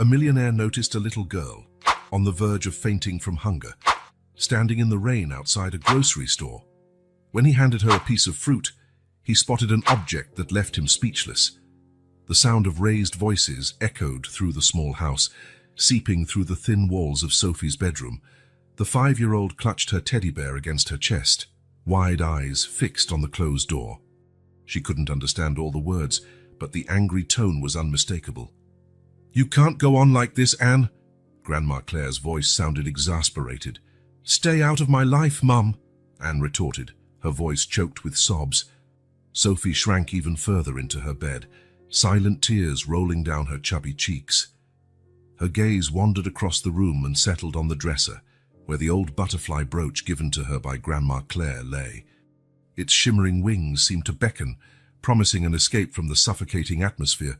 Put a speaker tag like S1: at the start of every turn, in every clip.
S1: A millionaire noticed a little girl, on the verge of fainting from hunger, standing in the rain outside a grocery store. When he handed her a piece of fruit, he spotted an object that left him speechless. The sound of raised voices echoed through the small house, seeping through the thin walls of Sophie's bedroom. The 5-year-old clutched her teddy bear against her chest, wide eyes fixed on the closed door. She couldn't understand all the words, but the angry tone was unmistakable. "You can't go on like this, Anne." Grandma Claire's voice sounded exasperated. "Stay out of my life, Mum," Anne retorted, her voice choked with sobs. Sophie shrank even further into her bed, silent tears rolling down her chubby cheeks. Her gaze wandered across the room and settled on the dresser, where the old butterfly brooch given to her by Grandma Claire lay. Its shimmering wings seemed to beckon, promising an escape from the suffocating atmosphere.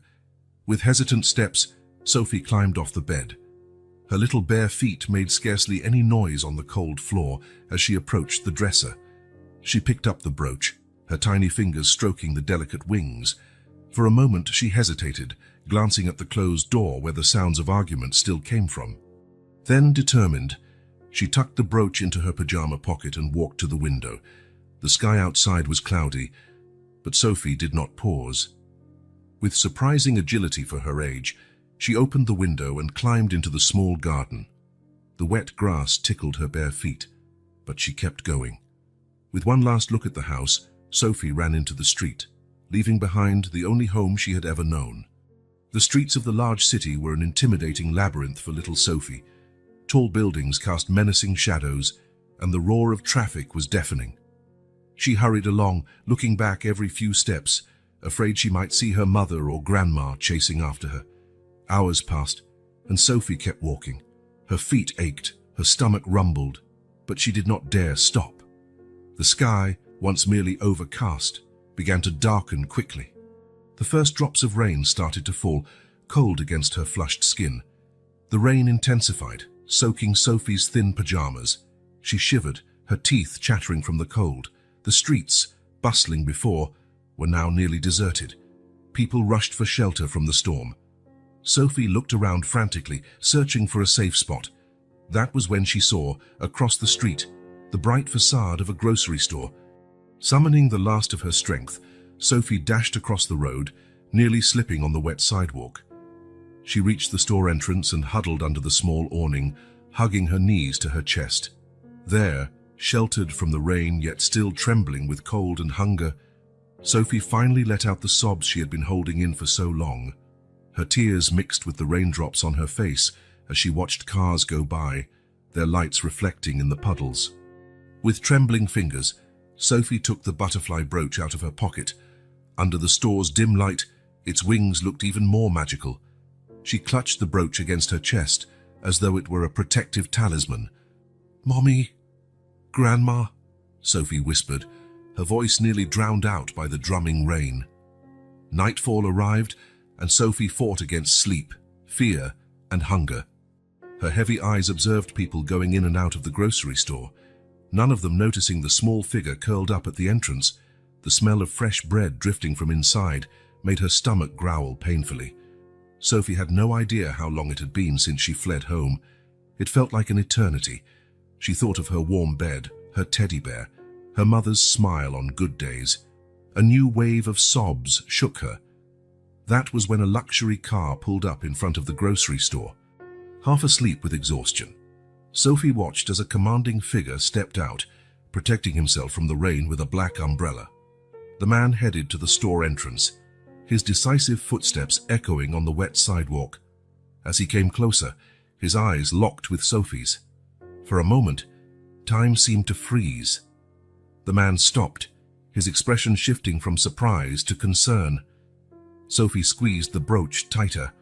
S1: With hesitant steps, Sophie climbed off the bed. Her little bare feet made scarcely any noise on the cold floor as she approached the dresser. She picked up the brooch, her tiny fingers stroking the delicate wings. For a moment she hesitated, glancing at the closed door where the sounds of argument still came from. Then, determined, she tucked the brooch into her pajama pocket and walked to the window. The sky outside was cloudy, but Sophie did not pause. With surprising agility for her age, she opened the window and climbed into the small garden. The wet grass tickled her bare feet, but she kept going. With one last look at the house, Sophie ran into the street, leaving behind the only home she had ever known. The streets of the large city were an intimidating labyrinth for little Sophie. Tall buildings cast menacing shadows, and the roar of traffic was deafening. She hurried along, looking back every few steps, afraid she might see her mother or grandma chasing after her. Hours passed, and Sophie kept walking. Her feet ached, her stomach rumbled, but she did not dare stop. The sky, once merely overcast, began to darken quickly. The first drops of rain started to fall, cold against her flushed skin. The rain intensified, soaking Sophie's thin pajamas. She shivered, her teeth chattering from the cold. The streets, bustling before, were now nearly deserted. People rushed for shelter from the storm. Sophie looked around frantically, searching for a safe spot. That was when she saw, across the street, the bright facade of a grocery store. Summoning the last of her strength, Sophie dashed across the road, nearly slipping on the wet sidewalk. She reached the store entrance and huddled under the small awning, hugging her knees to her chest. There, sheltered from the rain yet still trembling with cold and hunger, Sophie finally let out the sobs she had been holding in for so long. Her tears mixed with the raindrops on her face as she watched cars go by, their lights reflecting in the puddles. With trembling fingers, Sophie took the butterfly brooch out of her pocket. Under the store's dim light, its wings looked even more magical. She clutched the brooch against her chest, as though it were a protective talisman. "Mommy, Grandma," Sophie whispered, her voice nearly drowned out by the drumming rain. Nightfall arrived, and Sophie fought against sleep, fear, and hunger. Her heavy eyes observed people going in and out of the grocery store, none of them noticing the small figure curled up at the entrance. The smell of fresh bread drifting from inside made her stomach growl painfully. Sophie had no idea how long it had been since she fled home. It felt like an eternity. She thought of her warm bed, her teddy bear, her mother's smile on good days. A new wave of sobs shook her. That was when a luxury car pulled up in front of the grocery store. Half asleep with exhaustion, Sophie watched as a commanding figure stepped out, protecting himself from the rain with a black umbrella. The man headed to the store entrance, his decisive footsteps echoing on the wet sidewalk. As he came closer, his eyes locked with Sophie's. For a moment, time seemed to freeze. The man stopped, his expression shifting from surprise to concern. Sophie squeezed the brooch tighter,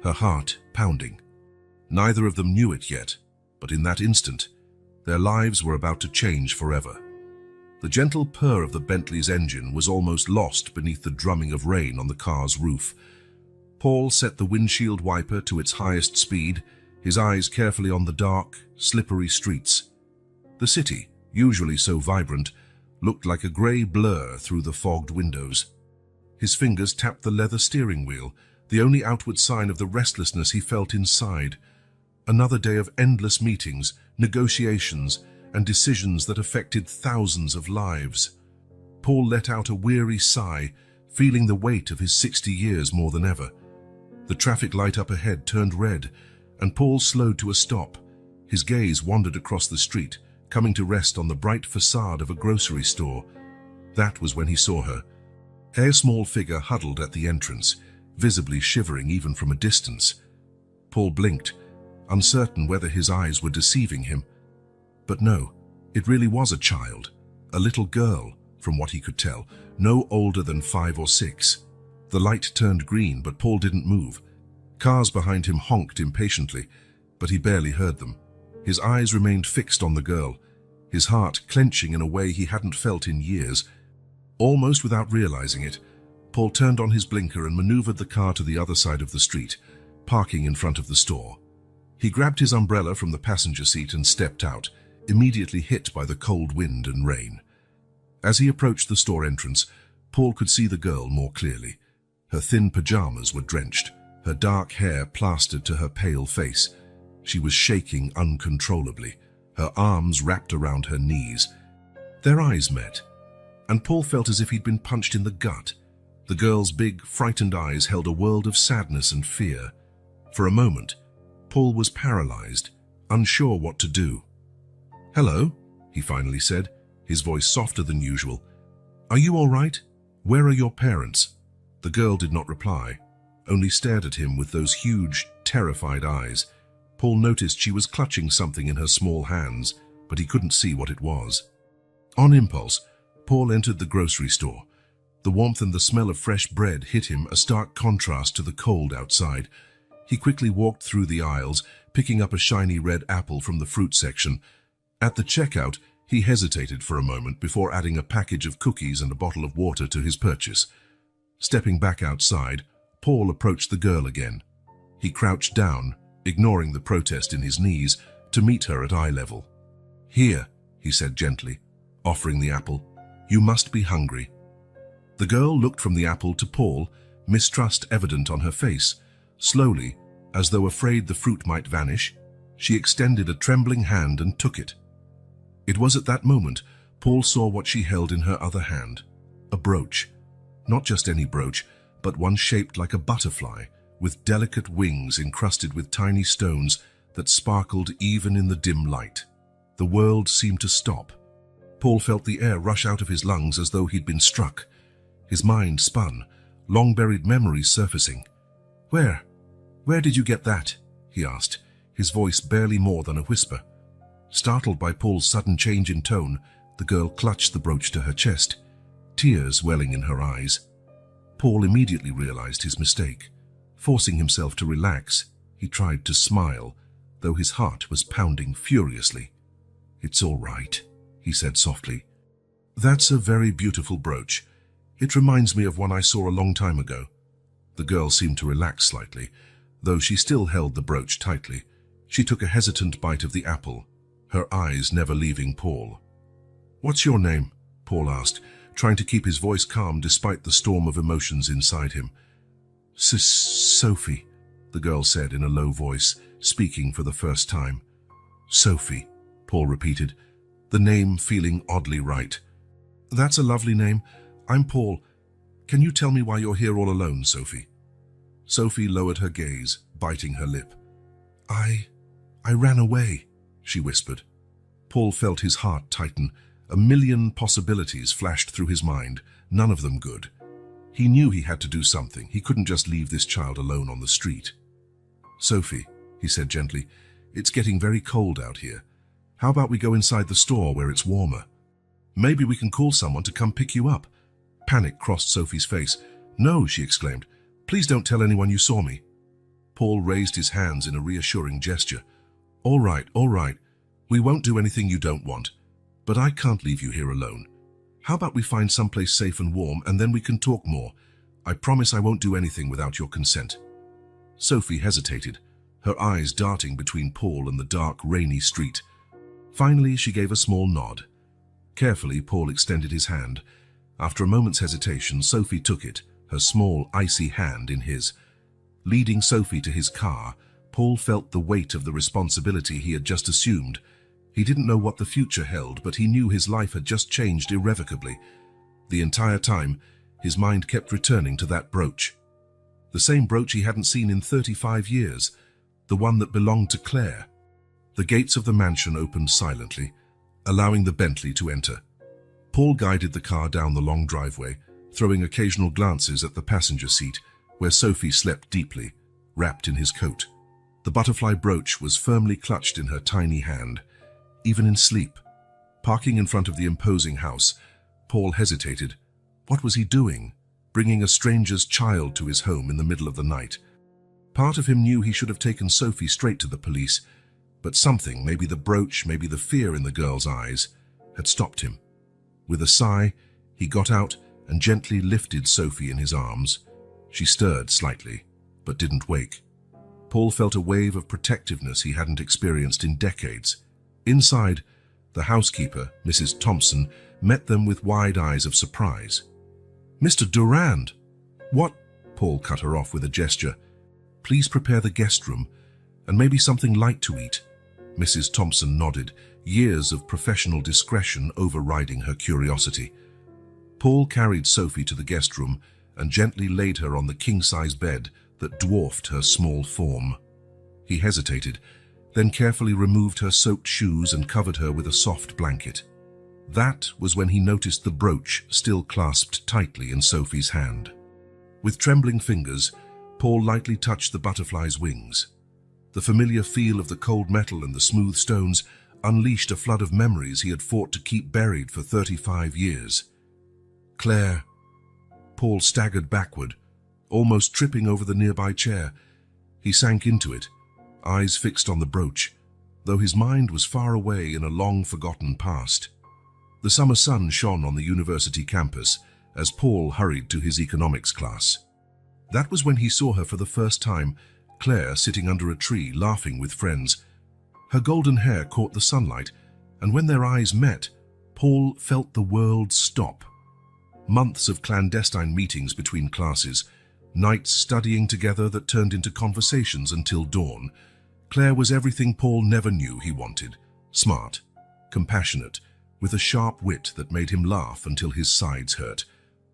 S1: her heart pounding. Neither of them knew it yet, but in that instant, their lives were about to change forever. The gentle purr of the Bentley's engine was almost lost beneath the drumming of rain on the car's roof. Paul set the windshield wiper to its highest speed, his eyes carefully on the dark, slippery streets. The city, usually so vibrant, looked like a grey blur through the fogged windows. His fingers tapped the leather steering wheel, the only outward sign of the restlessness he felt inside. Another day of endless meetings, negotiations, and decisions that affected thousands of lives. Paul let out a weary sigh, feeling the weight of his 60 years more than ever. The traffic light up ahead turned red, and Paul slowed to a stop. His gaze wandered across the street, coming to rest on the bright facade of a grocery store. That was when he saw her. A small figure huddled at the entrance, visibly shivering even from a distance. Paul blinked, uncertain whether his eyes were deceiving him. But no, it really was a child, a little girl, from what he could tell, no older than 5 or 6. The light turned green, but Paul didn't move. Cars behind him honked impatiently, but he barely heard them. His eyes remained fixed on the girl, his heart clenching in a way he hadn't felt in years. Almost without realizing it, Paul turned on his blinker and maneuvered the car to the other side of the street, parking in front of the store. He grabbed his umbrella from the passenger seat and stepped out, immediately hit by the cold wind and rain. As he approached the store entrance, Paul could see the girl more clearly. Her thin pajamas were drenched, her dark hair plastered to her pale face. She was shaking uncontrollably, her arms wrapped around her knees. Their eyes met, and Paul felt as if he'd been punched in the gut. The girl's big, frightened eyes held a world of sadness and fear. For a moment, Paul was paralyzed, unsure what to do. "Hello," he finally said, his voice softer than usual. "Are you all right? Where are your parents?" The girl did not reply, only stared at him with those huge, terrified eyes. Paul noticed she was clutching something in her small hands, but he couldn't see what it was. On impulse, Paul entered the grocery store. The warmth and the smell of fresh bread hit him, a stark contrast to the cold outside. He quickly walked through the aisles, picking up a shiny red apple from the fruit section. At the checkout, he hesitated for a moment before adding a package of cookies and a bottle of water to his purchase. Stepping back outside, Paul approached the girl again. He crouched down, ignoring the protest in his knees, to meet her at eye level. "Here," he said gently, offering the apple. "You must be hungry." The girl looked from the apple to Paul, mistrust evident on her face. Slowly, as though afraid the fruit might vanish, she extended a trembling hand and took it. It was at that moment Paul saw what she held in her other hand. A brooch. Not just any brooch, but one shaped like a butterfly, with delicate wings encrusted with tiny stones that sparkled even in the dim light. The world seemed to stop. Paul felt the air rush out of his lungs as though he'd been struck. His mind spun, long-buried memories surfacing. Where did you get that?" he asked, his voice barely more than a whisper. Startled by Paul's sudden change in tone, the girl clutched the brooch to her chest, tears welling in her eyes. Paul immediately realized his mistake. Forcing himself to relax, he tried to smile, though his heart was pounding furiously. "It's all right," he said softly. "That's a very beautiful brooch. It reminds me of one I saw a long time ago." The girl seemed to relax slightly, though she still held the brooch tightly. She took a hesitant bite of the apple, her eyes never leaving Paul. "What's your name?" Paul asked, trying to keep his voice calm despite the storm of emotions inside him. "Sophie," the girl said in a low voice, speaking for the first time. "Sophie," Paul repeated, the name feeling oddly right. "That's a lovely name. I'm Paul. Can you tell me why you're here all alone, Sophie?" Sophie lowered her gaze, biting her lip. I ran away," she whispered. Paul felt his heart tighten. A million possibilities flashed through his mind, none of them good. He knew he had to do something. He couldn't just leave this child alone on the street. "Sophie," he said gently, "it's getting very cold out here. How about we go inside the store where it's warmer? Maybe we can call someone to come pick you up." Panic crossed Sophie's face. "No," she exclaimed. "Please don't tell anyone you saw me." Paul raised his hands in a reassuring gesture. All right. We won't do anything you don't want. But I can't leave you here alone. How about we find someplace safe and warm, and then we can talk more? I promise I won't do anything without your consent." Sophie hesitated, her eyes darting between Paul and the dark, rainy street. Finally, she gave a small nod. Carefully, Paul extended his hand. After a moment's hesitation, Sophie took it, her small, icy hand in his. Leading Sophie to his car, Paul felt the weight of the responsibility he had just assumed. He didn't know what the future held, but he knew his life had just changed irrevocably. The entire time, his mind kept returning to that brooch. The same brooch he hadn't seen in 35 years, the one that belonged to Claire. The gates of the mansion opened silently, allowing the Bentley to enter. Paul guided the car down the long driveway, throwing occasional glances at the passenger seat, where Sophie slept deeply, wrapped in his coat. The butterfly brooch was firmly clutched in her tiny hand, even in sleep. Parking in front of the imposing house, Paul hesitated. What was he doing, bringing a stranger's child to his home in the middle of the night? Part of him knew he should have taken Sophie straight to the police, but something, maybe the brooch, maybe the fear in the girl's eyes, had stopped him. With a sigh, he got out and gently lifted Sophie in his arms. She stirred slightly, but didn't wake. Paul felt a wave of protectiveness he hadn't experienced in decades. Inside, the housekeeper, Mrs. Thompson, met them with wide eyes of surprise. "Mr. Durand!" "What?" Paul cut her off with a gesture. "Please prepare the guest room, and maybe something light to eat." Mrs. Thompson nodded, years of professional discretion overriding her curiosity. Paul carried Sophie to the guest room and gently laid her on the king-size bed that dwarfed her small form. He hesitated, then carefully removed her soaked shoes and covered her with a soft blanket. That was when he noticed the brooch still clasped tightly in Sophie's hand. With trembling fingers, Paul lightly touched the butterfly's wings. The familiar feel of the cold metal and the smooth stones unleashed a flood of memories he had fought to keep buried for 35 years. "Claire." Paul staggered backward, almost tripping over the nearby chair. He sank into it, eyes fixed on the brooch, though his mind was far away in a long-forgotten past. The summer sun shone on the university campus as Paul hurried to his economics class. That was when he saw her for the first time, Claire sitting under a tree, laughing with friends. Her golden hair caught the sunlight, and when their eyes met, Paul felt the world stop. Months of clandestine meetings between classes, nights studying together that turned into conversations until dawn. Claire was everything Paul never knew he wanted. Smart, compassionate, with a sharp wit that made him laugh until his sides hurt.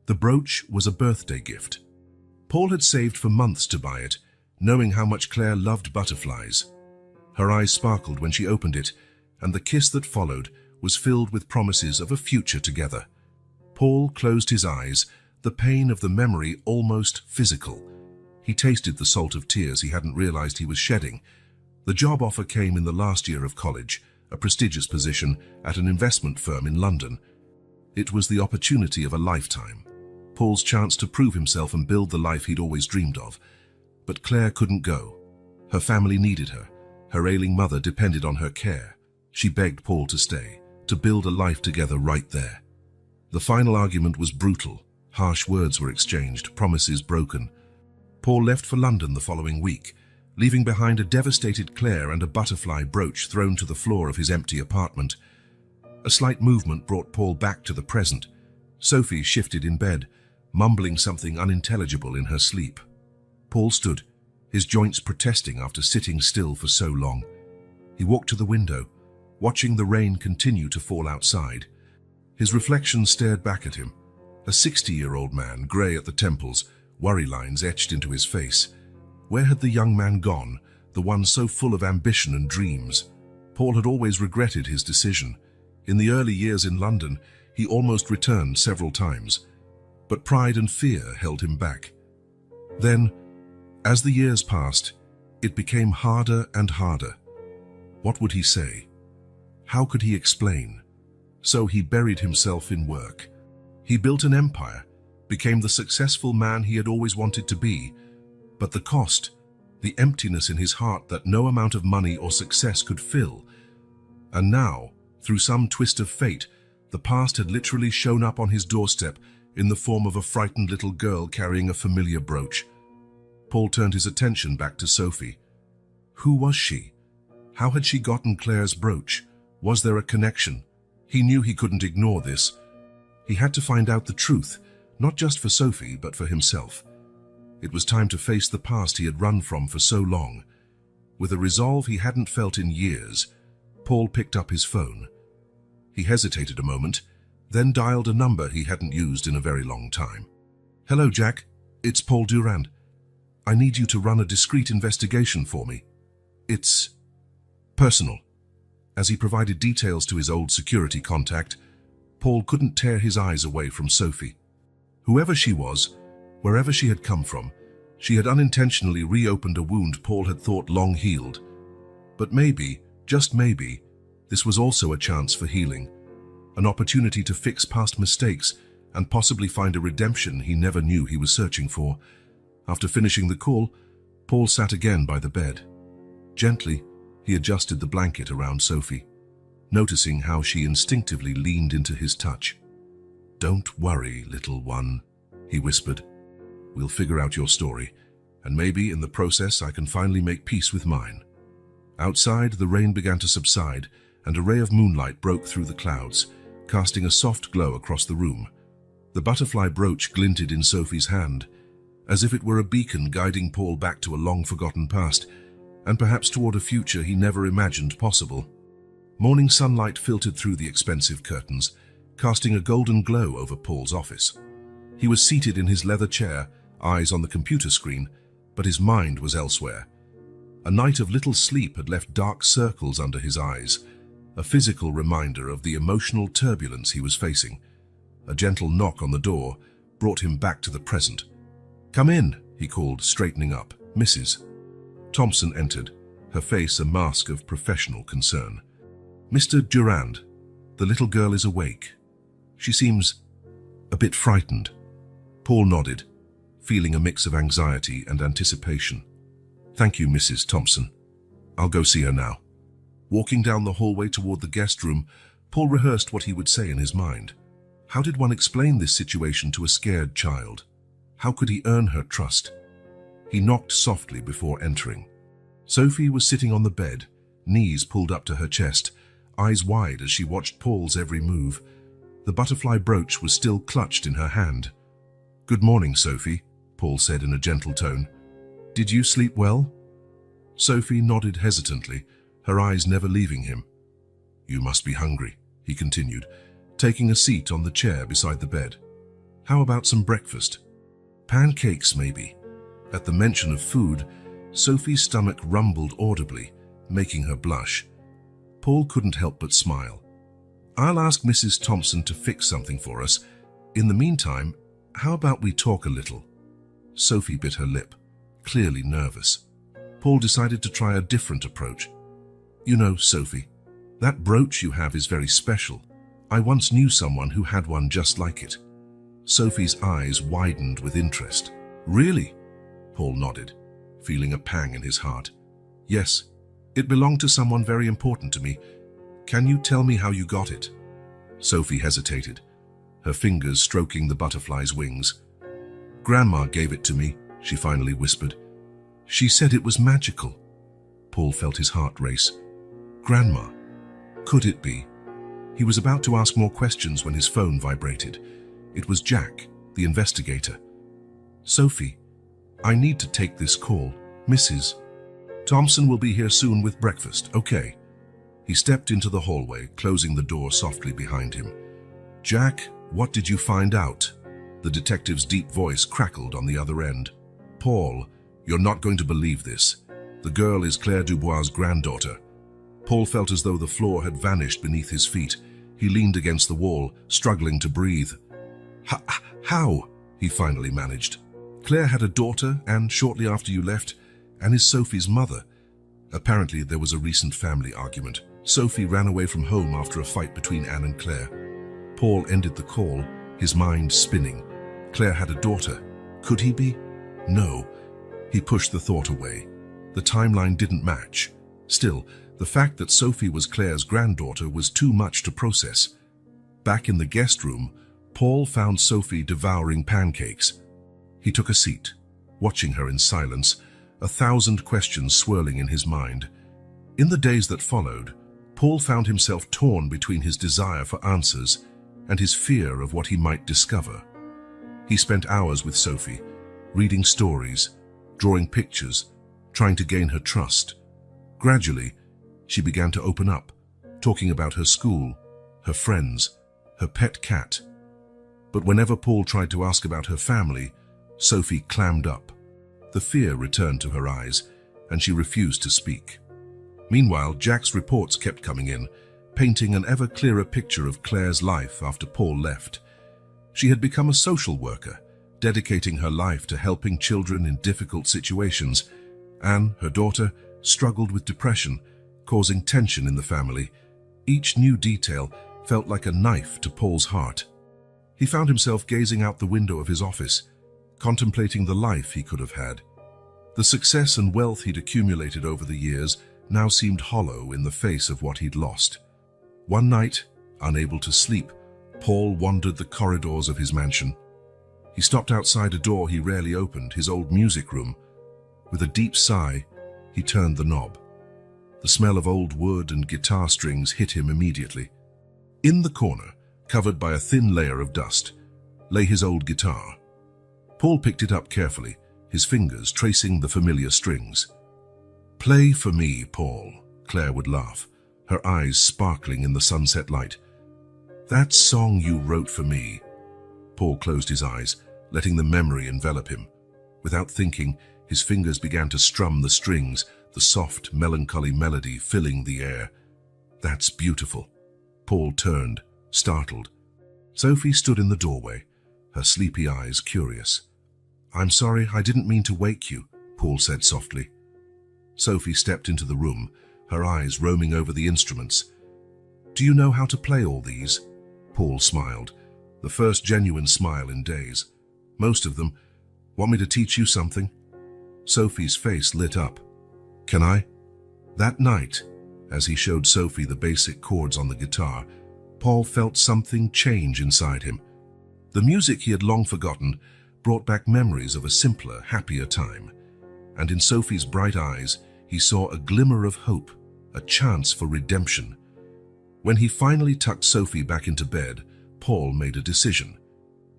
S1: The brooch was a birthday gift. Paul had saved for months to buy it, knowing how much Claire loved butterflies. Her eyes sparkled when she opened it, and the kiss that followed was filled with promises of a future together. Paul closed his eyes, the pain of the memory almost physical. He tasted the salt of tears he hadn't realized he was shedding. The job offer came in the last year of college, a prestigious position at an investment firm in London. It was the opportunity of a lifetime, Paul's chance to prove himself and build the life he'd always dreamed of. But Claire couldn't go. Her family needed her. Her ailing mother depended on her care. She begged Paul to stay, to build a life together right there. The final argument was brutal. Harsh words were exchanged, promises broken. Paul left for London the following week, leaving behind a devastated Claire and a butterfly brooch thrown to the floor of his empty apartment. A slight movement brought Paul back to the present. Sophie shifted in bed, mumbling something unintelligible in her sleep. Paul stood, his joints protesting after sitting still for so long. He walked to the window, watching the rain continue to fall outside. His reflection stared back at him. A 60-year-old man, grey at the temples, worry lines etched into his face. Where had the young man gone, the one so full of ambition and dreams? Paul had always regretted his decision. In the early years in London, he almost returned several times, but pride and fear held him back. Then, as the years passed, it became harder and harder. What would he say? How could he explain? So he buried himself in work. He built an empire, became the successful man he had always wanted to be. But the cost, the emptiness in his heart that no amount of money or success could fill. And now, through some twist of fate, the past had literally shown up on his doorstep in the form of a frightened little girl carrying a familiar brooch. Paul turned his attention back to Sophie. Who was she? How had she gotten Claire's brooch? Was there a connection? He knew he couldn't ignore this. He had to find out the truth, not just for Sophie, but for himself. It was time to face the past he had run from for so long. With a resolve he hadn't felt in years, Paul picked up his phone. He hesitated a moment, then dialed a number he hadn't used in a very long time. "Hello, Jack. It's Paul Durand. I need you to run a discreet investigation for me. It's personal." As he provided details to his old security contact, Paul couldn't tear his eyes away from Sophie. Whoever she was, wherever she had come from, she had unintentionally reopened a wound Paul had thought long healed. But maybe, just maybe, this was also a chance for healing, an opportunity to fix past mistakes and possibly find a redemption he never knew he was searching for. After finishing the call, Paul sat again by the bed. Gently, he adjusted the blanket around Sophie, noticing how she instinctively leaned into his touch. "Don't worry, little one," he whispered. "We'll figure out your story, and maybe in the process I can finally make peace with mine." Outside, the rain began to subside, and a ray of moonlight broke through the clouds, casting a soft glow across the room. The butterfly brooch glinted in Sophie's hand, as if it were a beacon guiding Paul back to a long-forgotten past, and perhaps toward a future he never imagined possible. Morning sunlight filtered through the expensive curtains, casting a golden glow over Paul's office. He was seated in his leather chair, eyes on the computer screen, but his mind was elsewhere. A night of little sleep had left dark circles under his eyes, a physical reminder of the emotional turbulence he was facing. A gentle knock on the door brought him back to the present. "Come in," he called, straightening up. "Mrs. Thompson entered, her face a mask of professional concern. "Mr. Durand, the little girl is awake. She seems a bit frightened." Paul nodded, feeling a mix of anxiety and anticipation. "Thank you, Mrs. Thompson. I'll go see her now." Walking down the hallway toward the guest room, Paul rehearsed what he would say in his mind. How did one explain this situation to a scared child? How could he earn her trust? He knocked softly before entering. Sophie was sitting on the bed, knees pulled up to her chest, eyes wide as she watched Paul's every move. The butterfly brooch was still clutched in her hand. "Good morning, Sophie," Paul said in a gentle tone. "Did you sleep well?" Sophie nodded hesitantly, her eyes never leaving him. "You must be hungry," he continued, taking a seat on the chair beside the bed. "How about some breakfast? Pancakes, maybe?" At the mention of food, Sophie's stomach rumbled audibly, making her blush. Paul couldn't help but smile. "I'll ask Mrs. Thompson to fix something for us. In the meantime, how about we talk a little?" Sophie bit her lip, clearly nervous. Paul decided to try a different approach. "You know, Sophie, that brooch you have is very special. I once knew someone who had one just like it." Sophie's eyes widened with interest. "Really?" Paul nodded, feeling a pang in his heart. "Yes, it belonged to someone very important to me. Can you tell me how you got it?" Sophie hesitated, her fingers stroking the butterfly's wings. "Grandma gave it to me," she finally whispered. "She said it was magical." Paul felt his heart race. Grandma? Could it be? He was about to ask more questions when his phone vibrated. It was Jack, the investigator. "Sophie, I need to take this call. Mrs. Thompson will be here soon with breakfast, okay?" He stepped into the hallway, closing the door softly behind him. "Jack, what did you find out?" The detective's deep voice crackled on the other end. "Paul, you're not going to believe this. The girl is Claire Dubois' granddaughter." Paul felt as though the floor had vanished beneath his feet. He leaned against the wall, struggling to breathe. How? He finally managed. "Claire had a daughter, and shortly after you left, and is Sophie's mother. Apparently there was a recent family argument. Sophie ran away from home after a fight between Anne and Claire." Paul ended the call, his mind spinning. Claire had a daughter. Could he be? No. He pushed the thought away. The timeline didn't match. Still, the fact that Sophie was Claire's granddaughter was too much to process. Back in the guest room, Paul found Sophie devouring pancakes. He took a seat, watching her in silence, 1,000 questions swirling in his mind. In the days that followed, Paul found himself torn between his desire for answers and his fear of what he might discover. He spent hours with Sophie, reading stories, drawing pictures, trying to gain her trust. Gradually, she began to open up, talking about her school, her friends, her pet cat. But whenever Paul tried to ask about her family, Sophie clammed up. The fear returned to her eyes, and she refused to speak. Meanwhile, Jack's reports kept coming in, painting an ever clearer picture of Claire's life after Paul left. She had become a social worker, dedicating her life to helping children in difficult situations. Anne, her daughter, struggled with depression, causing tension in the family. Each new detail felt like a knife to Paul's heart. He found himself gazing out the window of his office, contemplating the life he could have had. The success and wealth he'd accumulated over the years now seemed hollow in the face of what he'd lost. One night, unable to sleep, Paul wandered the corridors of his mansion. He stopped outside a door he rarely opened, his old music room. With a deep sigh, he turned the knob. The smell of old wood and guitar strings hit him immediately. In the corner, covered by a thin layer of dust, lay his old guitar. Paul picked it up carefully, his fingers tracing the familiar strings. "Play for me, Paul," Claire would laugh, her eyes sparkling in the sunset light. "That song you wrote for me." Paul closed his eyes, letting the memory envelop him. Without thinking, his fingers began to strum the strings, the soft, melancholy melody filling the air. "That's beautiful." Paul turned, startled. Sophie stood in the doorway, her sleepy eyes curious. "I'm sorry, I didn't mean to wake you," Paul said softly. Sophie stepped into the room, her eyes roaming over the instruments. "Do you know how to play all these?" Paul smiled, the first genuine smile in days. "Most of them. Want me to teach you something?" Sophie's face lit up. "Can I?" That night, as he showed Sophie the basic chords on the guitar, Paul felt something change inside him. The music he had long forgotten brought back memories of a simpler, happier time. And in Sophie's bright eyes, he saw a glimmer of hope, a chance for redemption. When he finally tucked Sophie back into bed, Paul made a decision.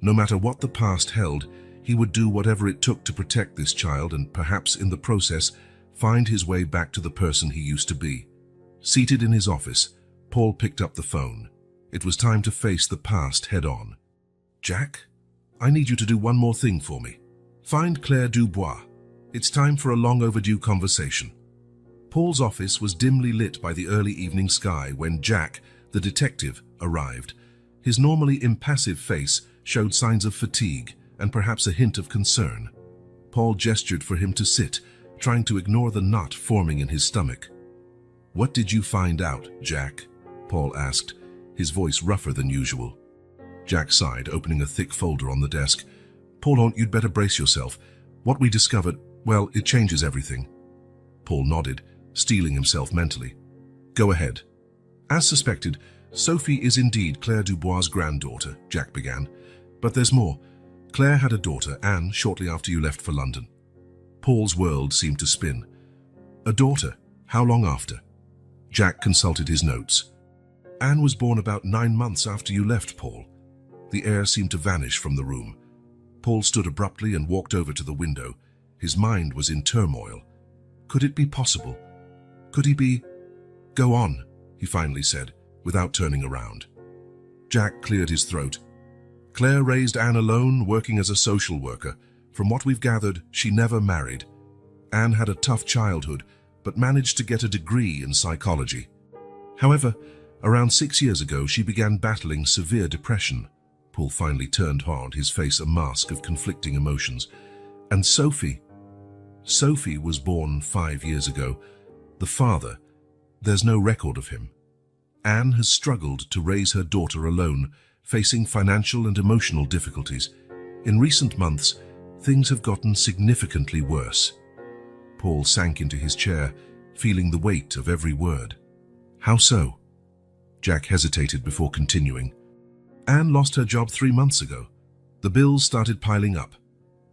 S1: No matter what the past held, he would do whatever it took to protect this child and perhaps in the process find his way back to the person he used to be. Seated in his office, Paul picked up the phone. It was time to face the past head-on. "Jack, I need you to do one more thing for me. Find Claire Dubois. It's time for a long overdue conversation." Paul's office was dimly lit by the early evening sky when Jack, the detective, arrived. His normally impassive face showed signs of fatigue and perhaps a hint of concern. Paul gestured for him to sit, trying to ignore the knot forming in his stomach. "What did you find out, Jack?" Paul asked, his voice rougher than usual. Jack sighed, opening a thick folder on the desk. "Paul, you'd better brace yourself. What we discovered, well, it changes everything." Paul nodded, steeling himself mentally. "Go ahead." "As suspected, Sophie is indeed Claire Dubois' granddaughter," Jack began. "But there's more. Claire had a daughter, Anne, shortly after you left for London." Paul's world seemed to spin. "A daughter? How long after?" Jack consulted his notes. "Anne was born about 9 months after you left, Paul." The air seemed to vanish from the room. Paul stood abruptly and walked over to the window. His mind was in turmoil. Could it be possible? Could he be— "Go on," he finally said, without turning around. Jack cleared his throat. "Claire raised Anne alone, working as a social worker. From what we've gathered, she never married. Anne had a tough childhood, but managed to get a degree in psychology. However, around 6 years ago, she began battling severe depression." Paul finally turned hard, his face a mask of conflicting emotions. "And Sophie was born 5 years ago. The father, there's no record of him. Anne has struggled to raise her daughter alone, facing financial and emotional difficulties. In recent months, things have gotten significantly worse." Paul sank into his chair, feeling the weight of every word. "How so?" Jack hesitated before continuing. "Anne lost her job 3 months ago. The bills started piling up.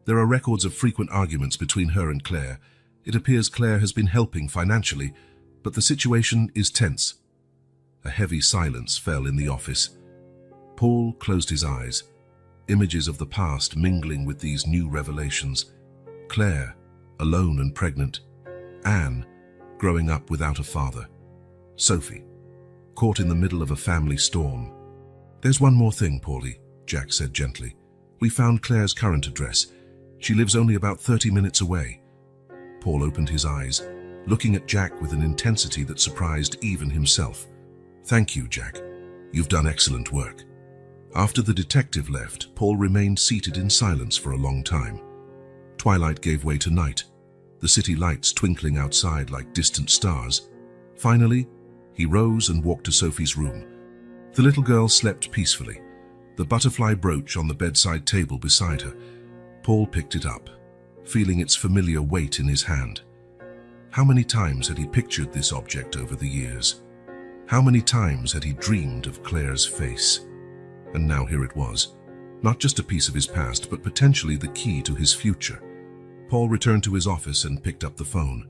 S1: There are records of frequent arguments between her and Claire. It appears Claire has been helping financially, but the situation is tense." A heavy silence fell in the office. Paul closed his eyes. images of the past mingling with these new revelations. Claire, alone and pregnant. Anne, growing up without a father. Sophie, caught in the middle of a family storm. "There's one more thing, Paulie," Jack said gently. "We found Claire's current address. She lives only about 30 minutes away." Paul opened his eyes, looking at Jack with an intensity that surprised even himself. "Thank you, Jack. You've done excellent work." After the detective left, Paul remained seated in silence for a long time. Twilight gave way to night, the city lights twinkling outside like distant stars. Finally, he rose and walked to Sophie's room. The little girl slept peacefully, the butterfly brooch on the bedside table beside her. Paul picked it up, feeling its familiar weight in his hand. How many times had he pictured this object over the years? How many times had he dreamed of Claire's face? And now here it was, not just a piece of his past, but potentially the key to his future. Paul returned to his office and picked up the phone.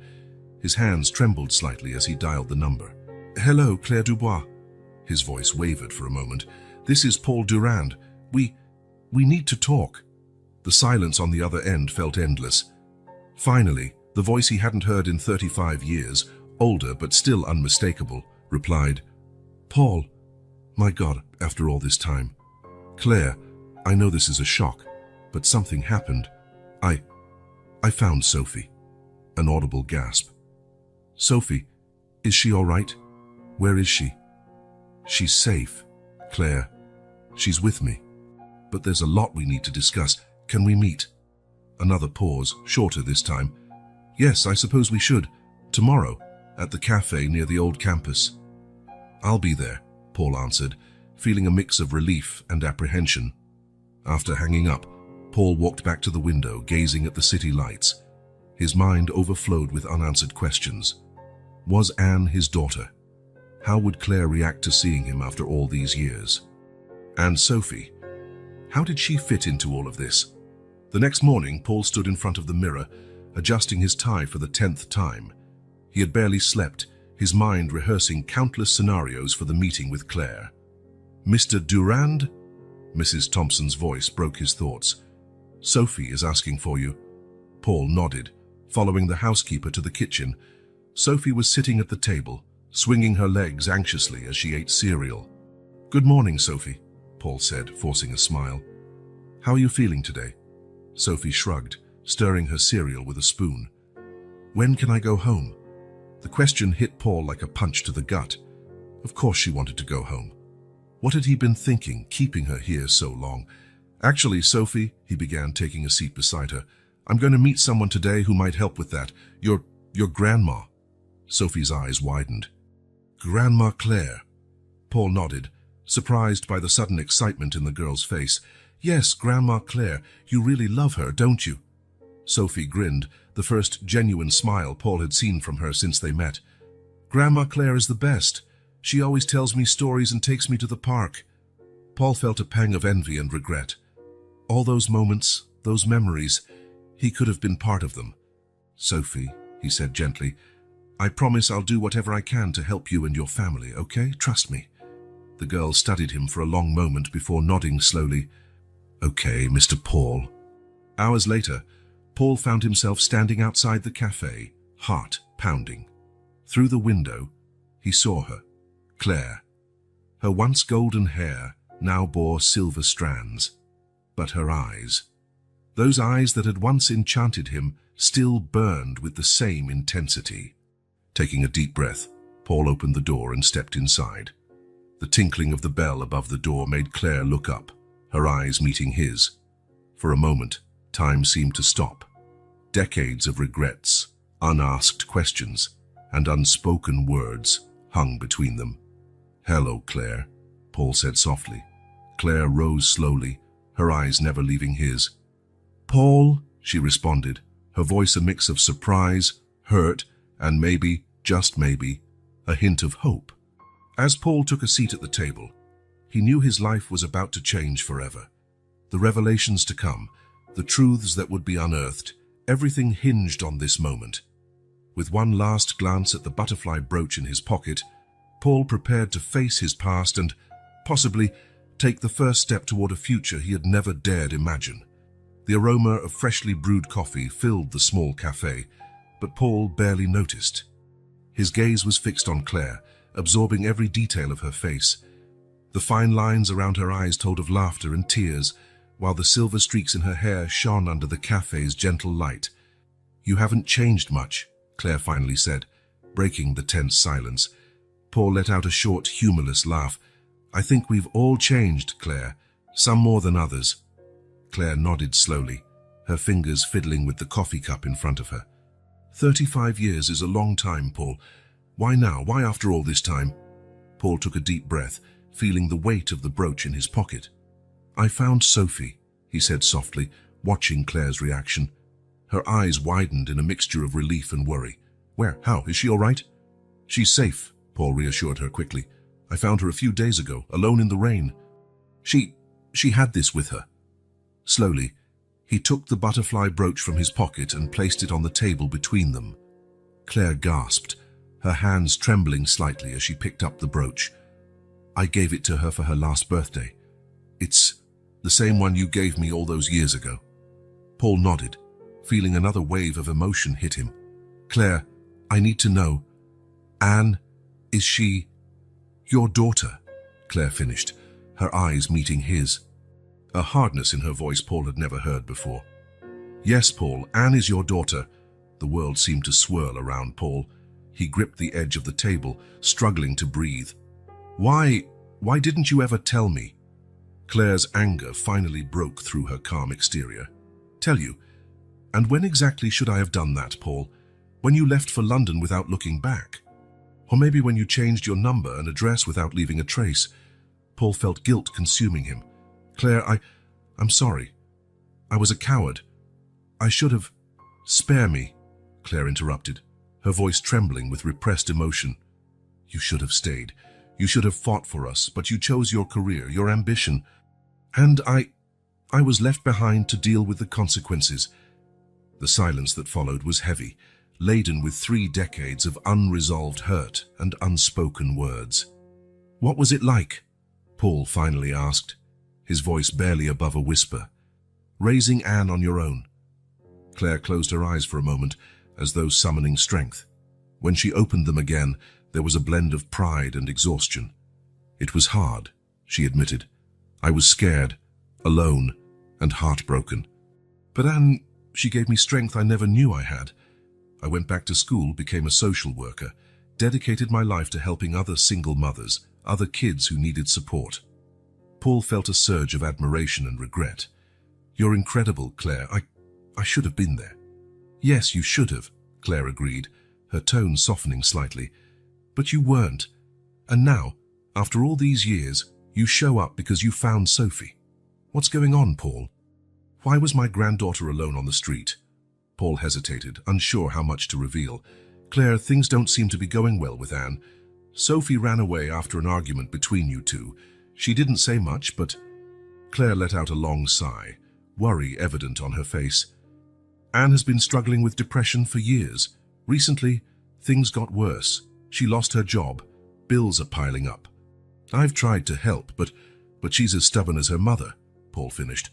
S1: His hands trembled slightly as he dialed the number. "Hello, Claire Dubois." His voice wavered for a moment. "This is Paul Durand. We need to talk." The silence on the other end felt endless. Finally, the voice he hadn't heard in 35 years, older but still unmistakable, replied, "Paul, my God, after all this time. Claire, I know this is a shock, but something happened. I found Sophie." An audible gasp. "Sophie, is she all right? Where is she?" "She's safe, Claire. She's with me. But there's a lot we need to discuss. Can we meet?" Another pause, shorter this time. "Yes, I suppose we should. Tomorrow, at the cafe near the old campus." "I'll be there," Paul answered, feeling a mix of relief and apprehension. After hanging up, Paul walked back to the window, gazing at the city lights. His mind overflowed with unanswered questions. Was Anne his daughter? How would Claire react to seeing him after all these years? And Sophie? How did she fit into all of this? The next morning, Paul stood in front of the mirror, adjusting his tie for the 10th time. He had barely slept, his mind rehearsing countless scenarios for the meeting with Claire. "Mr. Durand?" Mrs. Thompson's voice broke his thoughts. "Sophie is asking for you." Paul nodded, following the housekeeper to the kitchen. Sophie was sitting at the table, swinging her legs anxiously as she ate cereal. "Good morning, Sophie," Paul said, forcing a smile. "How are you feeling today?" Sophie shrugged, stirring her cereal with a spoon. "When can I go home?" The question hit Paul like a punch to the gut. Of course she wanted to go home. What had he been thinking, keeping her here so long? "Actually, Sophie," he began, taking a seat beside her, "I'm going to meet someone today who might help with that. Your grandma." Sophie's eyes widened. "Grandma Claire?" Paul nodded, surprised by the sudden excitement in the girl's face. "Yes, Grandma Claire. You really love her, don't you?" Sophie grinned, the first genuine smile Paul had seen from her since they met. "Grandma Claire is the best. She always tells me stories and takes me to the park." Paul felt a pang of envy and regret. All those moments, those memories, he could have been part of them. "Sophie," he said gently, "I promise I'll do whatever I can to help you and your family, okay? Trust me." The girl studied him for a long moment before nodding slowly. "Okay, Mr. Paul." Hours later, Paul found himself standing outside the cafe, heart pounding. Through the window, he saw her, Claire. Her once golden hair now bore silver strands. But her eyes, those eyes that had once enchanted him, still burned with the same intensity. Taking a deep breath, Paul opened the door and stepped inside. The tinkling of the bell above the door made Claire look up, her eyes meeting his. For a moment, time seemed to stop. Decades of regrets, unasked questions, and unspoken words hung between them. "Hello, Claire," Paul said softly. Claire rose slowly, her eyes never leaving his. "Paul," she responded, her voice a mix of surprise, hurt, and maybe, just maybe, a hint of hope. As Paul took a seat at the table, he knew his life was about to change forever. The revelations to come, the truths that would be unearthed, everything hinged on this moment. With one last glance at the butterfly brooch in his pocket, Paul prepared to face his past and, possibly, take the first step toward a future he had never dared imagine. The aroma of freshly brewed coffee filled the small cafe, but Paul barely noticed. His gaze was fixed on Claire, absorbing every detail of her face. The fine lines around her eyes told of laughter and tears, while the silver streaks in her hair shone under the cafe's gentle light. "You haven't changed much," Claire finally said, breaking the tense silence. Paul let out a short, humorless laugh. "I think we've all changed, Claire, some more than others." Claire nodded slowly, her fingers fiddling with the coffee cup in front of her. 35 years is a long time, Paul. Why now? Why after all this time?" Paul took a deep breath, feeling the weight of the brooch in his pocket. "I found Sophie," he said softly, watching Claire's reaction. Her eyes widened in a mixture of relief and worry. "Where? How? Is she all right?" "She's safe," Paul reassured her quickly. "I found her a few days ago, alone in the rain. She had this with her." Slowly, he took the butterfly brooch from his pocket and placed it on the table between them. Claire gasped, her hands trembling slightly as she picked up the brooch. "I gave it to her for her last birthday. It's the same one you gave me all those years ago." Paul nodded, feeling another wave of emotion hit him. "Claire, I need to know. Anne, is she your daughter?" Claire finished, her eyes meeting his. A hardness in her voice Paul had never heard before. "Yes, Paul, Anne is your daughter." The world seemed to swirl around Paul. He gripped the edge of the table, struggling to breathe. Why didn't you ever tell me?" Claire's anger finally broke through her calm exterior. "Tell you? And when exactly should I have done that, Paul? When you left for London without looking back? Or maybe when you changed your number and address without leaving a trace?" Paul felt guilt consuming him. "Claire, I'm sorry. I was a coward. I should have—" "Spare me," Claire interrupted, her voice trembling with repressed emotion. "You should have stayed. You should have fought for us, but you chose your career, your ambition. And I was left behind to deal with the consequences." The silence that followed was heavy, laden with 3 decades of unresolved hurt and unspoken words. "What was it like?" Paul finally asked, his voice barely above a whisper. "Raising Anne on your own?" Claire closed her eyes for a moment, as though summoning strength. When she opened them again, there was a blend of pride and exhaustion. "It was hard," she admitted. "I was scared, alone, and heartbroken. But Anne, she gave me strength I never knew I had. I went back to school, became a social worker, dedicated my life to helping other single mothers, other kids who needed support." Paul felt a surge of admiration and regret. "You're incredible, Claire. I should have been there." "Yes, you should have," Claire agreed, her tone softening slightly. "But you weren't. And now, after all these years, you show up because you found Sophie. What's going on, Paul? Why was my granddaughter alone on the street?" Paul hesitated, unsure how much to reveal. "Claire, things don't seem to be going well with Anne. Sophie ran away after an argument between you two. She didn't say much, but—" Claire let out a long sigh, worry evident on her face. "Anne has been struggling with depression for years. Recently, things got worse. She lost her job. Bills are piling up. I've tried to help, but she's as stubborn as her mother," Paul finished,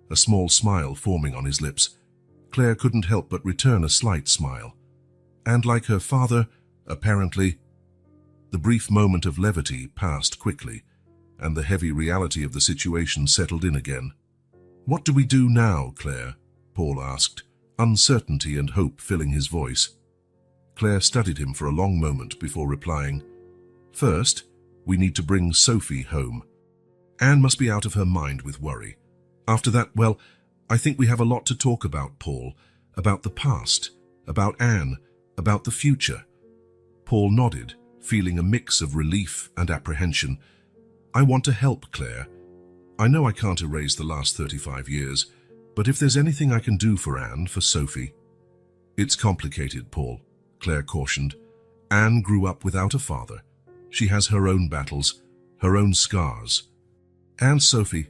S1: a small smile forming on his lips. Claire couldn't help but return a slight smile. "And like her father, apparently—" The brief moment of levity passed quickly, and the heavy reality of the situation settled in again. "What do we do now, Claire?" Paul asked, uncertainty and hope filling his voice. Claire studied him for a long moment before replying, "First, we need to bring Sophie home. Anne must be out of her mind with worry. After that, well, I think we have a lot to talk about, Paul. About the past, about Anne, about the future." Paul nodded, feeling a mix of relief and apprehension. "I want to help, Claire. I know I can't erase the last 35 years, but if there's anything I can do for Anne, for Sophie—" "It's complicated, Paul," Claire cautioned. "Anne grew up without a father. She has her own battles, her own scars. And Sophie,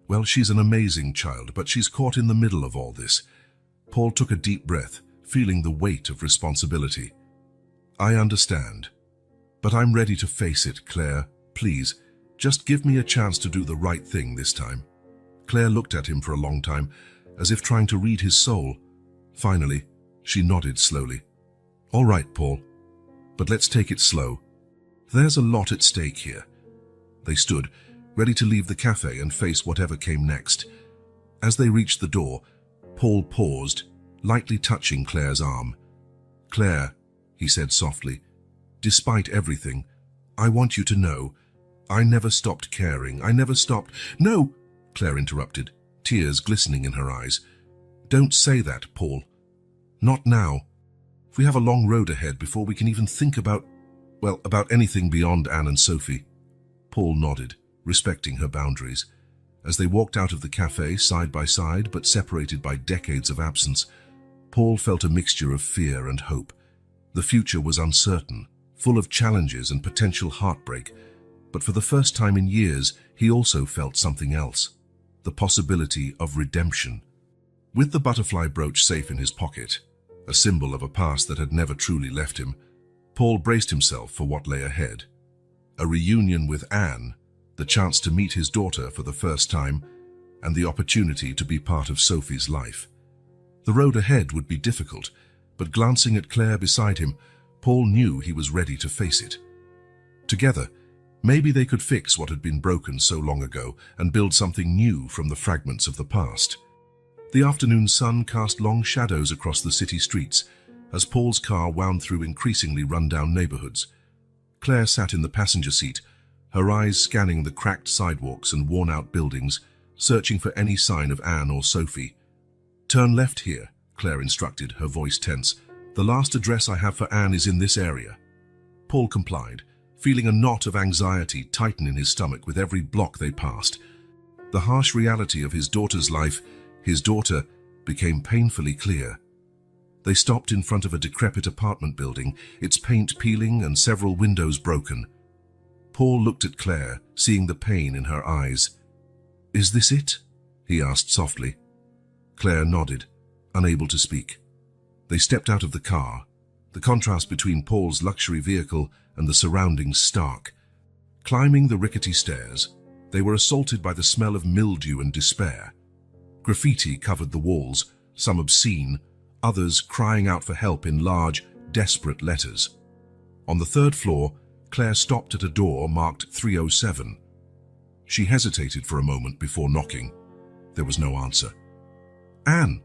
S1: well, she's an amazing child, but she's caught in the middle of all this." Paul took a deep breath, feeling the weight of responsibility. "I understand. But I'm ready to face it, Claire. Please, Just give me a chance to do the right thing this time." Claire looked at him for a long time, as if trying to read his soul. Finally, she nodded slowly. "All right, Paul, but let's take it slow. There's a lot at stake here." They stood, ready to leave the cafe and face whatever came next. As they reached the door, Paul paused, lightly touching Claire's arm. "Claire," he said softly, "despite everything, I want you to know, I never stopped caring. I never stopped—" "No!" Claire interrupted, tears glistening in her eyes. "Don't say that, Paul. Not now. We have a long road ahead before we can even think about anything beyond Anne and Sophie." Paul nodded, respecting her boundaries. As they walked out of the cafe side by side but separated by decades of absence, Paul felt a mixture of fear and hope. The future was uncertain, full of challenges and potential heartbreak, but for the first time in years, he also felt something else: the possibility of redemption. With the butterfly brooch safe in his pocket, a symbol of a past that had never truly left him, Paul braced himself for what lay ahead. A reunion with Anne, the chance to meet his daughter for the first time, and the opportunity to be part of Sophie's life. The road ahead would be difficult, but glancing at Claire beside him, Paul knew he was ready to face it. Together, maybe they could fix what had been broken so long ago and build something new from the fragments of the past. The afternoon sun cast long shadows across the city streets as Paul's car wound through increasingly run-down neighborhoods. Claire sat in the passenger seat, her eyes scanning the cracked sidewalks and worn-out buildings, searching for any sign of Anne or Sophie. "Turn left here," Claire instructed, her voice tense. "The last address I have for Anne is in this area." Paul complied, feeling a knot of anxiety tighten in his stomach with every block they passed. The harsh reality of his daughter's life, his daughter, became painfully clear. They stopped in front of a decrepit apartment building, its paint peeling and several windows broken. Paul looked at Claire, seeing the pain in her eyes. "Is this it?" he asked softly. Claire nodded, unable to speak. They stepped out of the car, the contrast between Paul's luxury vehicle and the surroundings stark. Climbing the rickety stairs, they were assaulted by the smell of mildew and despair. Graffiti covered the walls, some obscene, others crying out for help in large, desperate letters. On the third floor, Claire stopped at a door marked 307. She hesitated for a moment before knocking. There was no answer. "Anne,"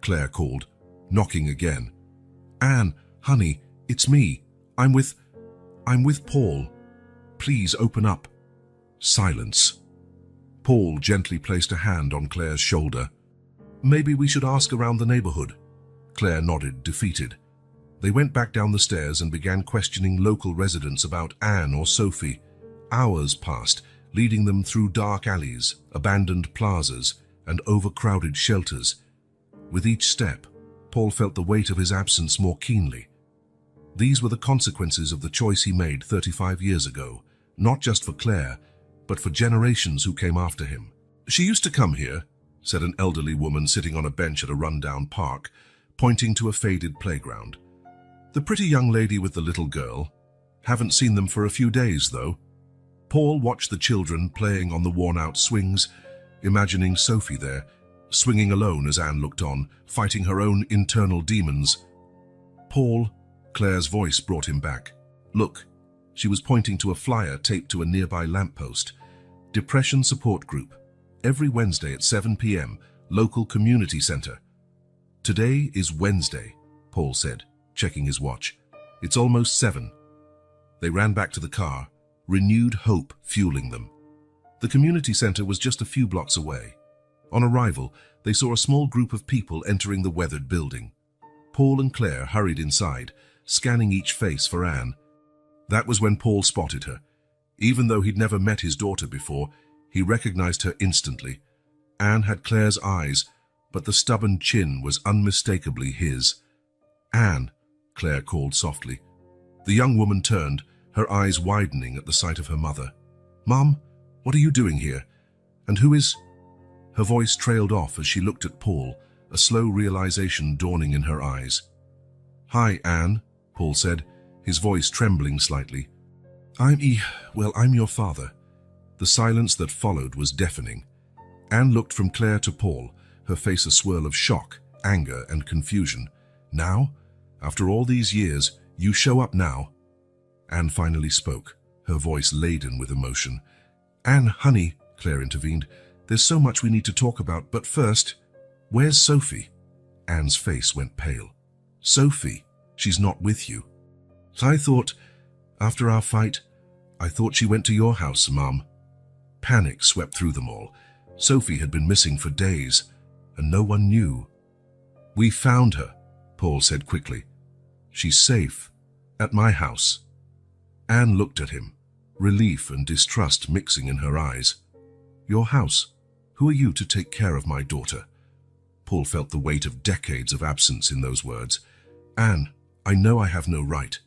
S1: Claire called, knocking again. "Anne, honey, it's me. I'm with Paul. Please open up." Silence. Paul gently placed a hand on Claire's shoulder. "Maybe we should ask around the neighborhood." Claire nodded, defeated. They went back down the stairs and began questioning local residents about Anne or Sophie. Hours passed, leading them through dark alleys, abandoned plazas, and overcrowded shelters. With each step, Paul felt the weight of his absence more keenly. These were the consequences of the choice he made 35 years ago, not just for Claire, but for generations who came after him. "She used to come here," said an elderly woman sitting on a bench at a rundown park, pointing to a faded playground. "The pretty young lady with the little girl. Haven't seen them for a few days, though." Paul watched the children playing on the worn-out swings, imagining Sophie there, swinging alone as Anne looked on, fighting her own internal demons. "Paul," Claire's voice brought him back. "Look." She was pointing to a flyer taped to a nearby lamppost. "Depression Support Group. Every Wednesday at 7 p.m., local community center." "Today is Wednesday," Paul said, checking his watch. "It's almost 7. They ran back to the car, renewed hope fueling them. The community center was just a few blocks away. On arrival, they saw a small group of people entering the weathered building. Paul and Claire hurried inside, scanning each face for Anne. That was when Paul spotted her. Even though he'd never met his daughter before, he recognized her instantly. Anne had Claire's eyes, but the stubborn chin was unmistakably his. "Anne," Claire called softly. The young woman turned, her eyes widening at the sight of her mother. "Mom, what are you doing here? And who is—" Her voice trailed off as she looked at Paul, a slow realization dawning in her eyes. "Hi, Anne," Paul said, his voice trembling slightly. I'm your father. The silence that followed was deafening. Anne looked from Claire to Paul, her face a swirl of shock, anger, and confusion. Now? After all these years, you show up now? Anne finally spoke, her voice laden with emotion. Anne, honey, Claire intervened, there's so much we need to talk about, but first, where's Sophie? Anne's face went pale. Sophie, she's not with you. I thought, after our fight, I thought she went to your house, Mum. Panic swept through them all. Sophie had been missing for days, and no one knew. We found her, Paul said quickly. She's safe, at my house. Anne looked at him, relief and distrust mixing in her eyes. Your house? Who are you to take care of my daughter? Paul felt the weight of decades of absence in those words. Anne, I know I have no right,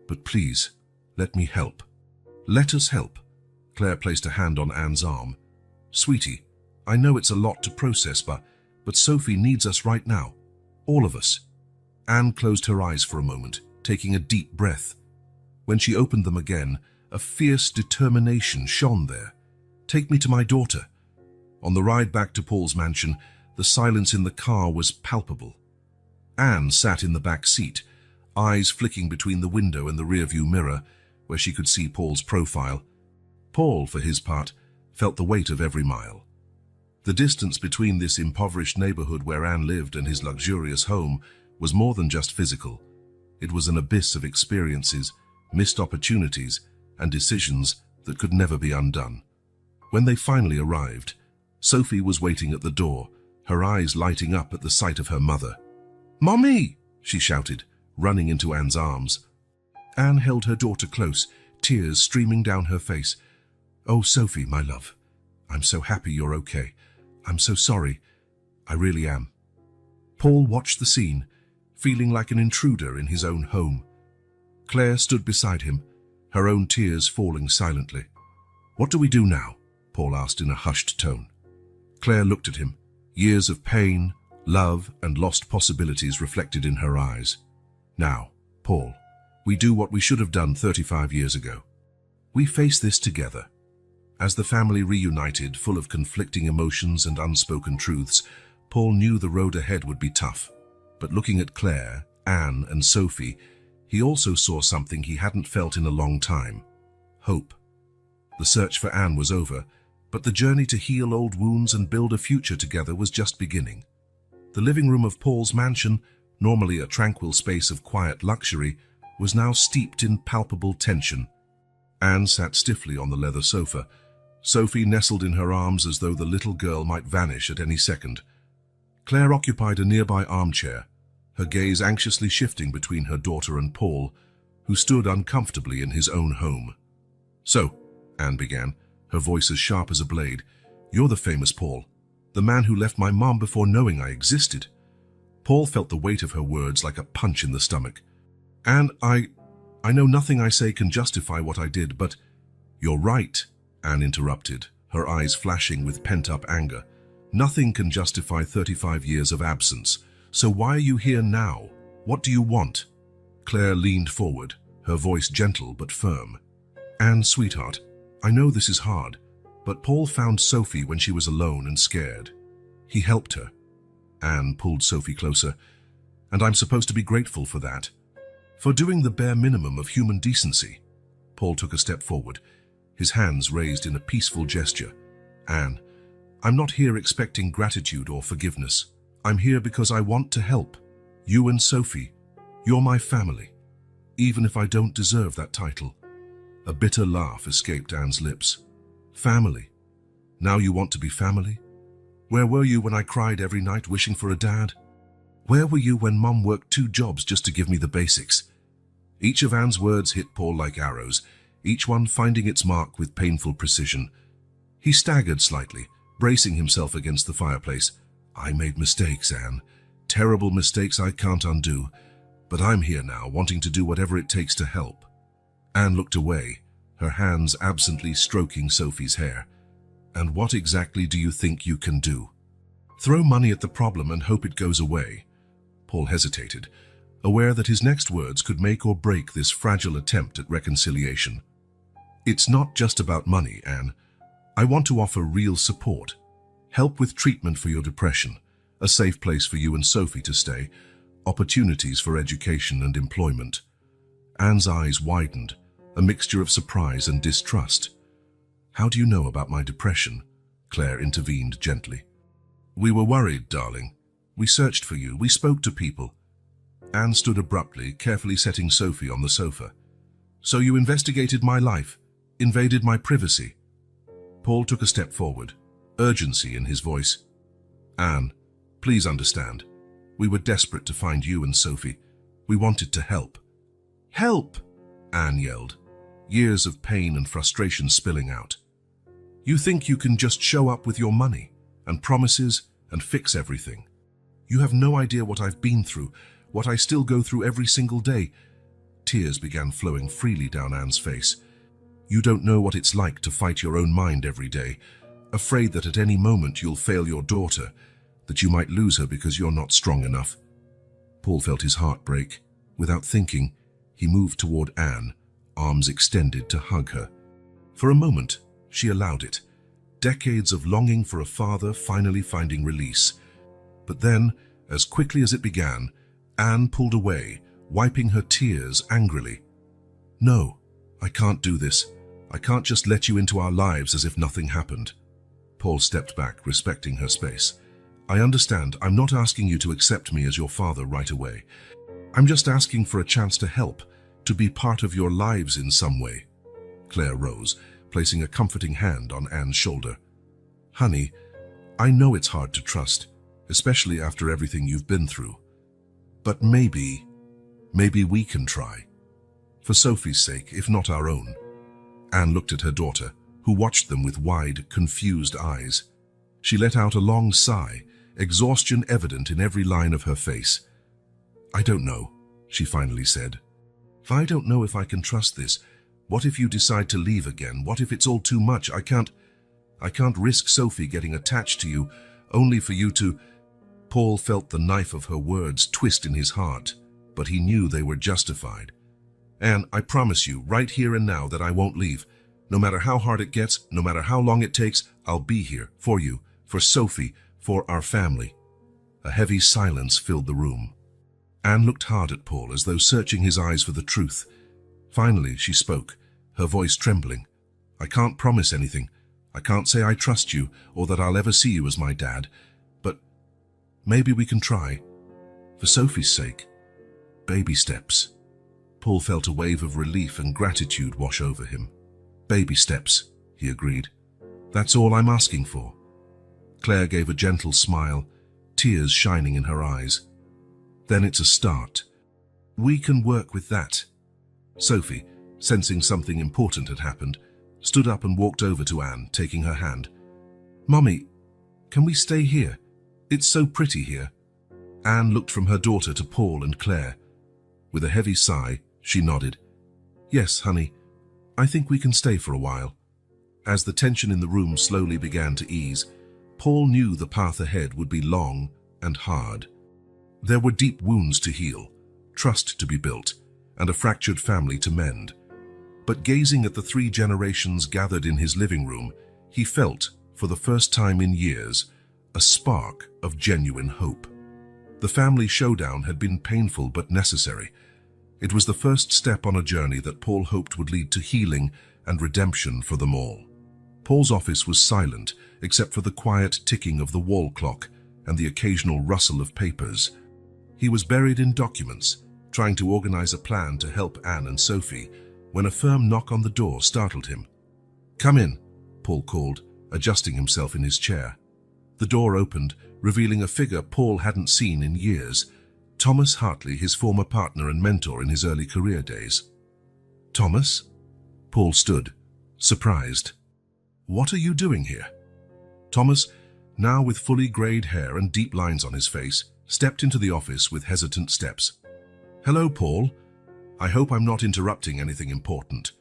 S1: but please, let me help. Let us help. Claire placed a hand on Anne's arm. Sweetie, I know it's a lot to process, but Sophie needs us right now. All of us. Anne closed her eyes for a moment, taking a deep breath. When she opened them again, a fierce determination shone there. Take me to my daughter. On the ride back to Paul's mansion, the silence in the car was palpable. Anne sat in the back seat, eyes flicking between the window and the rearview mirror, where she could see Paul's profile. Paul, for his part, felt the weight of every mile. The distance between this impoverished neighborhood where Anne lived and his luxurious home was more than just physical. It was an abyss of experiences, missed opportunities, and decisions that could never be undone. When they finally arrived, Sophie was waiting at the door, her eyes lighting up at the sight of her mother. "Mommy!" she shouted, running into Anne's arms. Anne held her daughter close, tears streaming down her face. "Oh, Sophie, my love, I'm so happy you're okay. I'm so sorry. I really am." Paul watched the scene, feeling like an intruder in his own home. Claire stood beside him, her own tears falling silently. "What do we do now?" Paul asked in a hushed tone. Claire looked at him, years of pain, love, and lost possibilities reflected in her eyes. "Now, Paul, we do what we should have done 35 years ago. We face this together." As the family reunited, full of conflicting emotions and unspoken truths, Paul knew the road ahead would be tough. But looking at Claire, Anne, and Sophie, he also saw something he hadn't felt in a long time: hope. The search for Anne was over, but the journey to heal old wounds and build a future together was just beginning. The living room of Paul's mansion, normally a tranquil space of quiet luxury, was now steeped in palpable tension. Anne sat stiffly on the leather sofa. Sophie nestled in her arms as though the little girl might vanish at any second. Claire occupied a nearby armchair, her gaze anxiously shifting between her daughter and Paul, who stood uncomfortably in his own home. "So," Anne began, her voice as sharp as a blade, "you're the famous Paul, the man who left my mom before knowing I existed." Paul felt the weight of her words like a punch in the stomach. "And I know nothing I say can justify what I did, but—" "You're right," Anne interrupted, her eyes flashing with pent-up anger. "Nothing can justify 35 years of absence. So why are you here now? What do you want?" Claire leaned forward, her voice gentle but firm. "Anne, sweetheart, I know this is hard, but Paul found Sophie when she was alone and scared. He helped her." Anne pulled Sophie closer. "And I'm supposed to be grateful for that. For doing the bare minimum of human decency." Paul took a step forward, his hands raised in a peaceful gesture. "Anne, I'm not here expecting gratitude or forgiveness. I'm here because I want to help. You and Sophie, you're my family, even if I don't deserve that title." A bitter laugh escaped Anne's lips. "Family? Now you want to be family? Where were you when I cried every night wishing for a dad? Where were you when Mum worked 2 jobs just to give me the basics?" Each of Anne's words hit Paul like arrows, each one finding its mark with painful precision. He staggered slightly, bracing himself against the fireplace. "I made mistakes, Anne. Terrible mistakes I can't undo. But I'm here now, wanting to do whatever it takes to help." Anne looked away, her hands absently stroking Sophie's hair. "And what exactly do you think you can do? Throw money at the problem and hope it goes away?" Paul hesitated, aware that his next words could make or break this fragile attempt at reconciliation. "It's not just about money, Anne. I want to offer real support, help with treatment for your depression, a safe place for you and Sophie to stay, opportunities for education and employment. Anne's eyes widened, a mixture of surprise and distrust. How do you know about my depression? Claire intervened gently. We were worried, darling. We searched for you. We spoke to people. Anne stood abruptly, carefully setting Sophie on the sofa. So you investigated my life, invaded my privacy. Paul took a step forward, urgency in his voice. Anne, please understand. We were desperate to find you and Sophie. We wanted to help. Help! Anne yelled, years of pain and frustration spilling out. You think you can just show up with your money and promises and fix everything. You have no idea what I've been through, what I still go through every single day. Tears began flowing freely down Anne's face. You don't know what it's like to fight your own mind every day, afraid that at any moment you'll fail your daughter, that you might lose her because you're not strong enough. Paul felt his heart break. Without thinking, he moved toward Anne, arms extended to hug her. For a moment, she allowed it. Decades of longing for a father finally finding release. But then, as quickly as it began, Anne pulled away, wiping her tears angrily. No, I can't do this. I can't just let you into our lives as if nothing happened. Paul stepped back, respecting her space. I understand. I'm not asking you to accept me as your father right away. I'm just asking for a chance to help, to be part of your lives in some way. Claire rose, placing a comforting hand on Anne's shoulder. Honey, I know it's hard to trust, especially after everything you've been through. But maybe we can try. For Sophie's sake, if not our own. Anne looked at her daughter, who watched them with wide, confused eyes. She let out a long sigh, exhaustion evident in every line of her face. I don't know, she finally said. I don't know if I can trust this. What if you decide to leave again? What if it's all too much? I can't risk Sophie getting attached to you, only for you to... Paul felt the knife of her words twist in his heart, but he knew they were justified. Anne, I promise you, right here and now, that I won't leave. No matter how hard it gets, no matter how long it takes, I'll be here, for you, for Sophie, for our family. A heavy silence filled the room. Anne looked hard at Paul as though searching his eyes for the truth. Finally, she spoke, her voice trembling. I can't promise anything. I can't say I trust you or that I'll ever see you as my dad, but maybe we can try. For Sophie's sake. Baby steps. Paul felt a wave of relief and gratitude wash over him. Baby steps, he agreed. That's all I'm asking for. Claire gave a gentle smile, tears shining in her eyes. Then it's a start. We can work with that. Sophie, sensing something important had happened, stood up and walked over to Anne, taking her hand. Mummy, can we stay here? It's so pretty here. Anne looked from her daughter to Paul and Claire. With a heavy sigh, she nodded. Yes, honey, I think we can stay for a while. As the tension in the room slowly began to ease, Paul knew the path ahead would be long and hard. There were deep wounds to heal, trust to be built, and a fractured family to mend. But gazing at the 3 generations gathered in his living room, he felt, for the first time in years, a spark of genuine hope. The family showdown had been painful but necessary. It was the first step on a journey that Paul hoped would lead to healing and redemption for them all. Paul's office was silent, except for the quiet ticking of the wall clock and the occasional rustle of papers. He was buried in documents, trying to organize a plan to help Anne and Sophie, when a firm knock on the door startled him. Come in, Paul called, adjusting himself in his chair. The door opened, revealing a figure Paul hadn't seen in years. Thomas Hartley, his former partner and mentor in his early career days. Thomas? Paul stood, surprised. What are you doing here? Thomas, now with fully grayed hair and deep lines on his face, stepped into the office with hesitant steps. Hello, Paul. I hope I'm not interrupting anything important.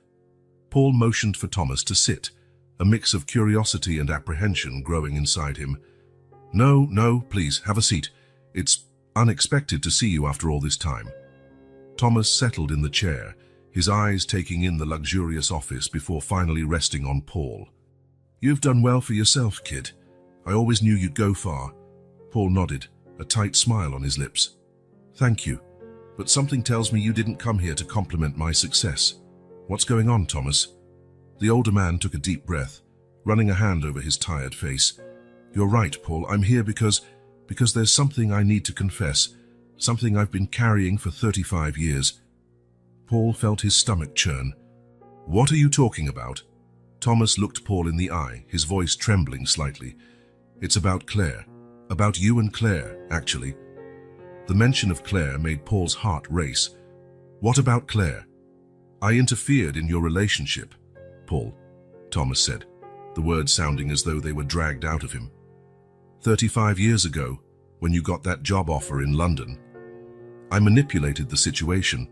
S1: Paul motioned for Thomas to sit, a mix of curiosity and apprehension growing inside him. No, please, have a seat. It's unexpected to see you after all this time. Thomas settled in the chair, his eyes taking in the luxurious office before finally resting on Paul. You've done well for yourself, kid. I always knew you'd go far. Paul nodded, a tight smile on his lips. Thank you, but something tells me you didn't come here to compliment my success. What's going on, Thomas? The older man took a deep breath, running a hand over his tired face. You're right, Paul. I'm here because there's something I need to confess, something I've been carrying for 35 years. Paul felt his stomach churn. What are you talking about? Thomas looked Paul in the eye, his voice trembling slightly. It's about Claire. About you and Claire, actually. The mention of Claire made Paul's heart race. What about Claire? I interfered in your relationship, Paul, Thomas said, the words sounding as though they were dragged out of him. 35 years ago, when you got that job offer in London, I manipulated the situation,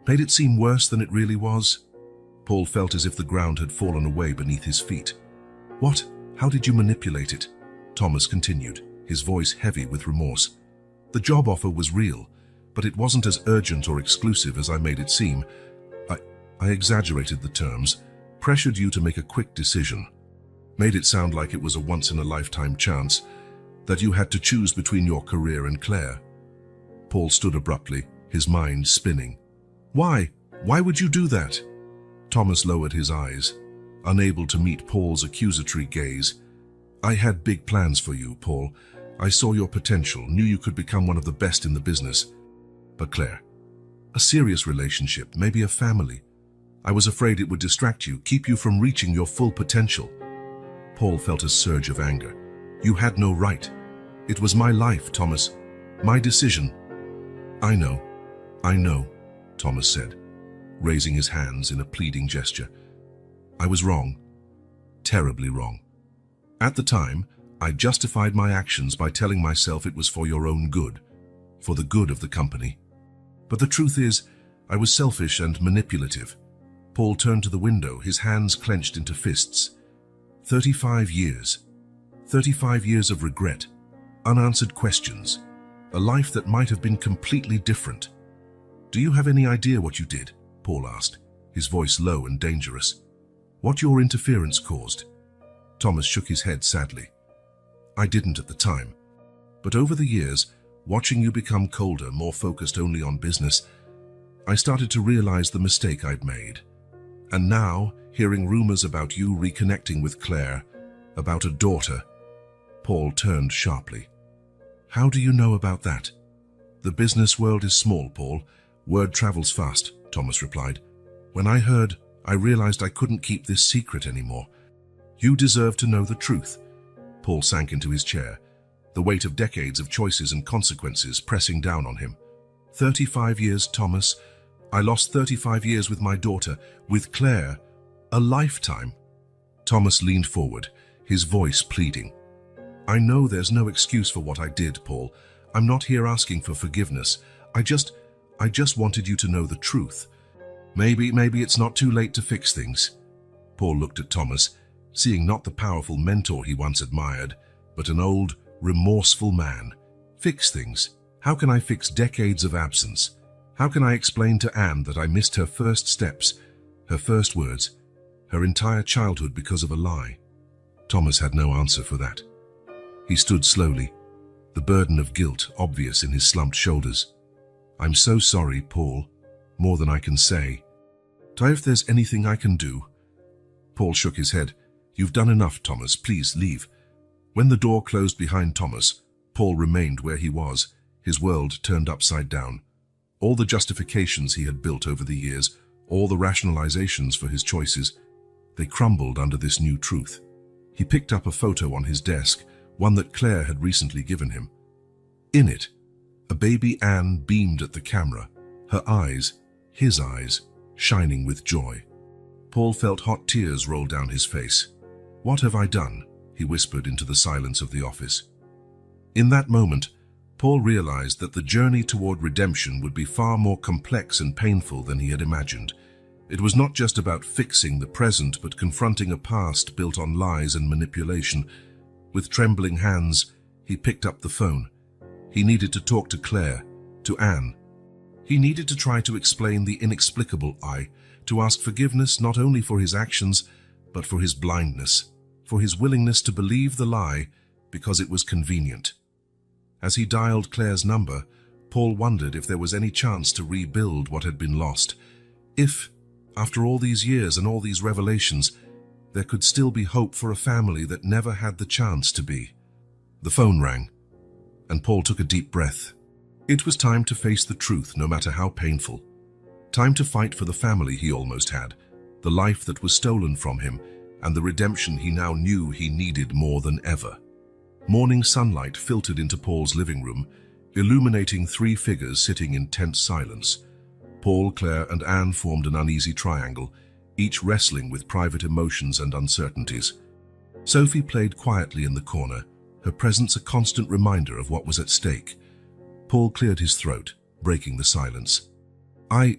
S1: made it seem worse than it really was. Paul felt as if the ground had fallen away beneath his feet. What? How did you manipulate it? Thomas continued, his voice heavy with remorse. The job offer was real, but it wasn't as urgent or exclusive as I made it seem. I exaggerated the terms, pressured you to make a quick decision, made it sound like it was a once-in-a-lifetime chance, that you had to choose between your career and Claire. Paul stood abruptly, his mind spinning. Why? Why would you do that? Thomas lowered his eyes, unable to meet Paul's accusatory gaze. I had big plans for you, Paul. I saw your potential, knew you could become one of the best in the business. But Claire, a serious relationship, maybe a family. I was afraid it would distract you, keep you from reaching your full potential. Paul felt a surge of anger. You had no right. It was my life, Thomas. My decision. I know, Thomas said, raising his hands in a pleading gesture. I was wrong. Terribly wrong. At the time, I justified my actions by telling myself it was for your own good, for the good of the company. But the truth is, I was selfish and manipulative. Paul turned to the window, his hands clenched into fists. 35 years. 35 years of regret, unanswered questions, a life that might have been completely different. Do you have any idea what you did? Paul asked, his voice low and dangerous. What your interference caused? Thomas shook his head sadly. I didn't at the time, but over the years, watching you become colder, more focused only on business, I started to realize the mistake I'd made. And now, hearing rumors about you reconnecting with Claire, about a daughter, Paul turned sharply. How do you know about that? The business world is small, Paul. Word travels fast, Thomas replied. When I heard, I realized I couldn't keep this secret anymore. You deserve to know the truth. Paul sank into his chair, the weight of decades of choices and consequences pressing down on him. 35 years, Thomas. I lost 35 years with my daughter, with Claire. A lifetime. Thomas leaned forward, his voice pleading. I know there's no excuse for what I did, Paul. I'm not here asking for forgiveness. I just wanted you to know the truth. Maybe it's not too late to fix things. Paul looked at Thomas, seeing not the powerful mentor he once admired, but an old, remorseful man. Fix things? How can I fix decades of absence? How can I explain to Anne that I missed her first steps, her first words, her entire childhood because of a lie? Thomas had no answer for that. He stood slowly, the burden of guilt obvious in his slumped shoulders. I'm so sorry, Paul. More than I can say. Try if there's anything I can do. Paul shook his head. You've done enough, Thomas. Please leave. When the door closed behind Thomas, Paul remained where he was, his world turned upside down. All the justifications he had built over the years, all the rationalizations for his choices, they crumbled under this new truth. He picked up a photo on his desk, one that Claire had recently given him. In it, a baby Anne beamed at the camera, her eyes, his eyes, shining with joy. Paul felt hot tears roll down his face. What have I done? He whispered into the silence of the office. In that moment, Paul realized that the journey toward redemption would be far more complex and painful than he had imagined. It was not just about fixing the present, but confronting a past built on lies and manipulation. With trembling hands, he picked up the phone. He needed to talk to Claire, to Anne. He needed to try to explain the inexplicable, to ask forgiveness not only for his actions, but for his blindness, for his willingness to believe the lie because it was convenient. As he dialed Claire's number, Paul wondered if there was any chance to rebuild what had been lost. If, after all these years and all these revelations, there could still be hope for a family that never had the chance to be. The phone rang, and Paul took a deep breath. It was time to face the truth, no matter how painful. Time to fight for the family he almost had, the life that was stolen from him, and the redemption he now knew he needed more than ever. Morning sunlight filtered into Paul's living room, illuminating three figures sitting in tense silence. Paul, Claire, and Anne formed an uneasy triangle, each wrestling with private emotions and uncertainties. Sophie played quietly in the corner, her presence a constant reminder of what was at stake. Paul cleared his throat, breaking the silence. I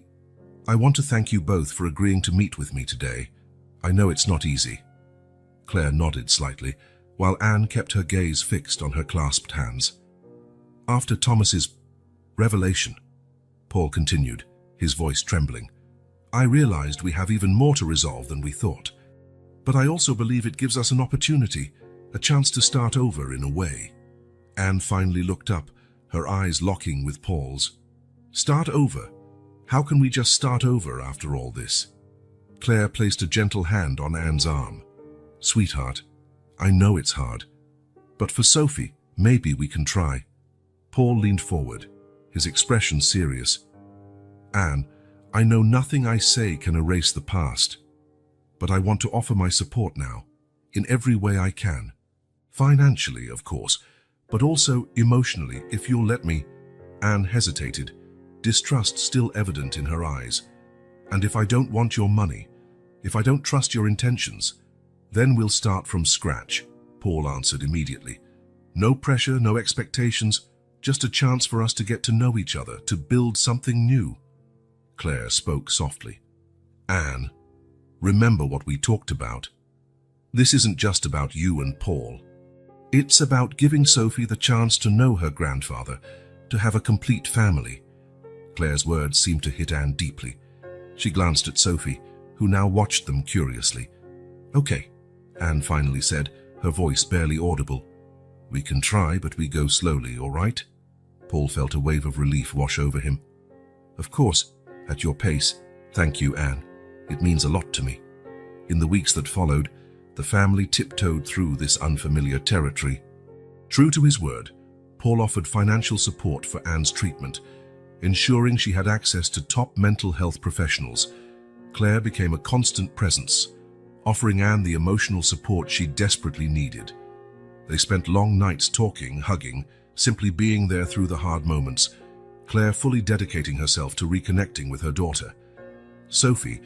S1: want to thank you both for agreeing to meet with me today. I know it's not easy." Claire nodded slightly, while Anne kept her gaze fixed on her clasped hands. "After Thomas's revelation," Paul continued, his voice trembling, "I realized we have even more to resolve than we thought. But I also believe it gives us an opportunity, a chance to start over in a way." Anne finally looked up, her eyes locking with Paul's. "Start over? How can we just start over after all this?" Claire placed a gentle hand on Anne's arm. "Sweetheart, I know it's hard, but for Sophie, maybe we can try." Paul leaned forward, his expression serious. "Anne, I know nothing I say can erase the past, but I want to offer my support now, in every way I can. Financially, of course, but also emotionally, if you'll let me." Anne hesitated, distrust still evident in her eyes. "And if I don't want your money, if I don't trust your intentions, then we'll start from scratch," Paul answered immediately. "No pressure, no expectations, just a chance for us to get to know each other, to build something new." Claire spoke softly. "Anne, remember what we talked about. This isn't just about you and Paul. It's about giving Sophie the chance to know her grandfather, to have a complete family." Claire's words seemed to hit Anne deeply. She glanced at Sophie, who now watched them curiously. "Okay," Anne finally said, her voice barely audible. "We can try, but we go slowly, all right?" Paul felt a wave of relief wash over him. "Of course, at your pace. Thank you, Anne. It means a lot to me." In the weeks that followed, the family tiptoed through this unfamiliar territory. True to his word, Paul offered financial support for Anne's treatment, ensuring she had access to top mental health professionals. Claire became a constant presence, offering Anne the emotional support she desperately needed. They spent long nights talking, hugging, simply being there through the hard moments, Claire fully dedicating herself to reconnecting with her daughter. Sophie,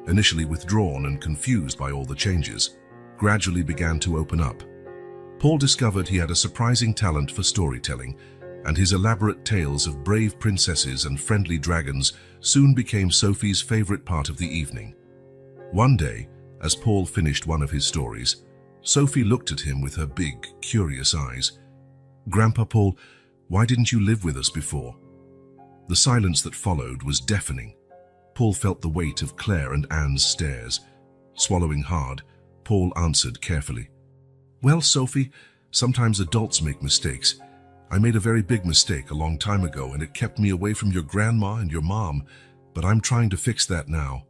S1: initially withdrawn and confused by all the changes, gradually began to open up. Paul discovered he had a surprising talent for storytelling, and his elaborate tales of brave princesses and friendly dragons soon became Sophie's favorite part of the evening. One day, as Paul finished one of his stories, Sophie looked at him with her big, curious eyes. "Grandpa Paul, why didn't you live with us before?" The silence that followed was deafening. Paul felt the weight of Claire and Anne's stares. Swallowing hard, Paul answered carefully. "Well, Sophie, sometimes adults make mistakes. I made a very big mistake a long time ago, and it kept me away from your grandma and your mom, but I'm trying to fix that now."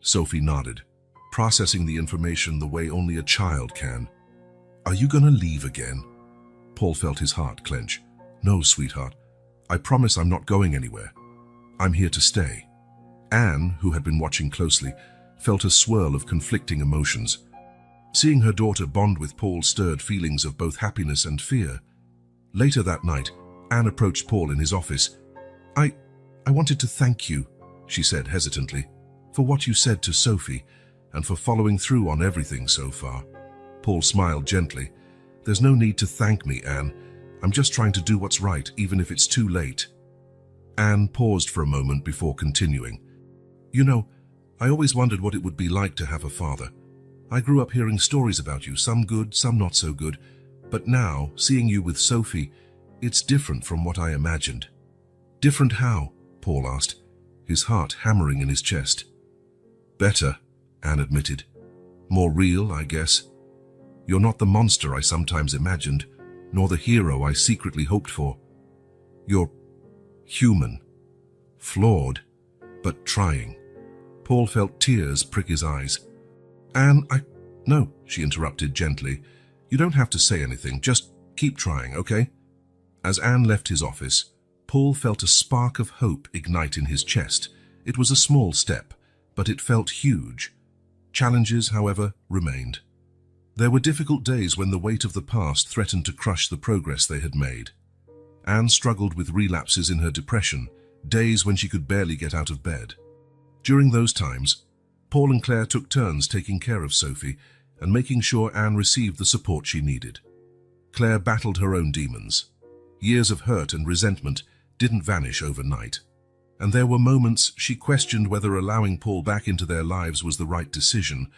S1: Sophie nodded, processing the information the way only a child can. "Are you gonna leave again?" Paul felt his heart clench. "No, sweetheart. I promise I'm not going anywhere. I'm here to stay." Anne, who had been watching closely, felt a swirl of conflicting emotions. Seeing her daughter bond with Paul stirred feelings of both happiness and fear. Later that night, Anne approached Paul in his office. I wanted to thank you," she said hesitantly, "for what you said to Sophie and for following through on everything so far." Paul smiled gently. "There's no need to thank me, Anne. I'm just trying to do what's right, even if it's too late." Anne paused for a moment before continuing. "You know, I always wondered what it would be like to have a father. I grew up hearing stories about you, some good, some not so good. But now, seeing you with Sophie, it's different from what I imagined." "Different how?" Paul asked, his heart hammering in his chest. "Better," Anne admitted. "More real, I guess. You're not the monster I sometimes imagined, nor the hero I secretly hoped for. You're human, flawed, but trying. Paul felt tears prick his eyes. Anne, No, she interrupted gently. You don't have to say anything, just keep trying, okay? As Anne left his office, Paul felt a spark of hope ignite in his chest. It was a small step, but it felt huge. Challenges, however, remained. There were difficult days when the weight of the past threatened to crush the progress they had made. Anne struggled with relapses in her depression, days when she could barely get out of bed. During those times, Paul and Claire took turns taking care of Sophie and making sure Anne received the support she needed. Claire battled her own demons. Years of hurt and resentment didn't vanish overnight, and there were moments she questioned whether allowing Paul back into their lives was the right decision.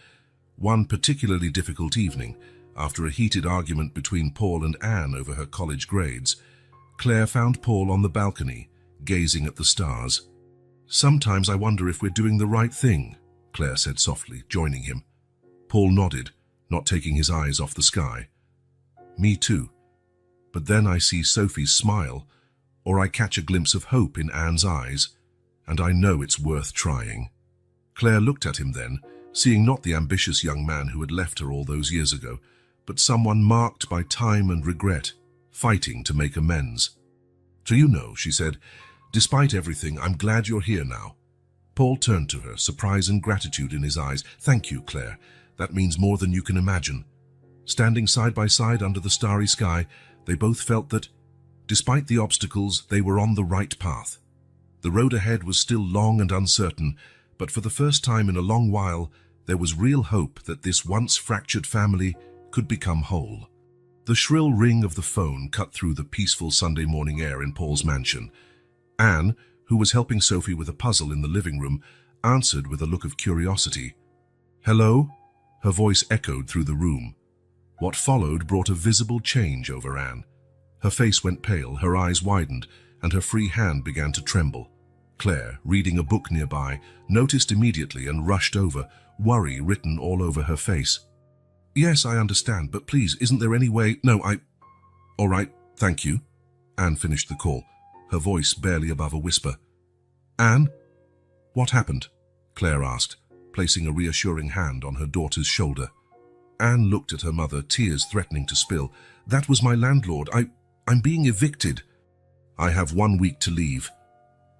S1: One particularly difficult evening, after a heated argument between Paul and Anne over her college grades, Claire found Paul on the balcony, gazing at the stars. "Sometimes I wonder if we're doing the right thing," Claire said softly, joining him. Paul nodded, not taking his eyes off the sky. "Me too. But then I see Sophie's smile, or I catch a glimpse of hope in Anne's eyes, and I know it's worth trying." Claire looked at him then, seeing not the ambitious young man who had left her all those years ago, but someone marked by time and regret, fighting to make amends. "So you know," she said, "despite everything, I'm glad you're here now." Paul turned to her, surprise and gratitude in his eyes. "Thank you, Claire. That means more than you can imagine." Standing side by side under the starry sky, they both felt that, despite the obstacles, they were on the right path. The road ahead was still long and uncertain, but for the first time in a long while, there was real hope that this once fractured family could become whole. The shrill ring of the phone cut through the peaceful Sunday morning air in Paul's mansion. Anne, who was helping Sophie with a puzzle in the living room, answered with a look of curiosity. "Hello?" Her voice echoed through the room. What followed brought a visible change over Anne. Her face went pale, her eyes widened, and her free hand began to tremble. Claire, reading a book nearby, noticed immediately and rushed over, worry written all over her face. "Yes, I understand, but please, isn't there any way—" "No, All right, thank you." Anne finished the call, her voice barely above a whisper. "Anne? What happened?" Claire asked, placing a reassuring hand on her daughter's shoulder. Anne looked at her mother, tears threatening to spill. "That was my landlord. I'm being evicted." "I have 1 week to leave."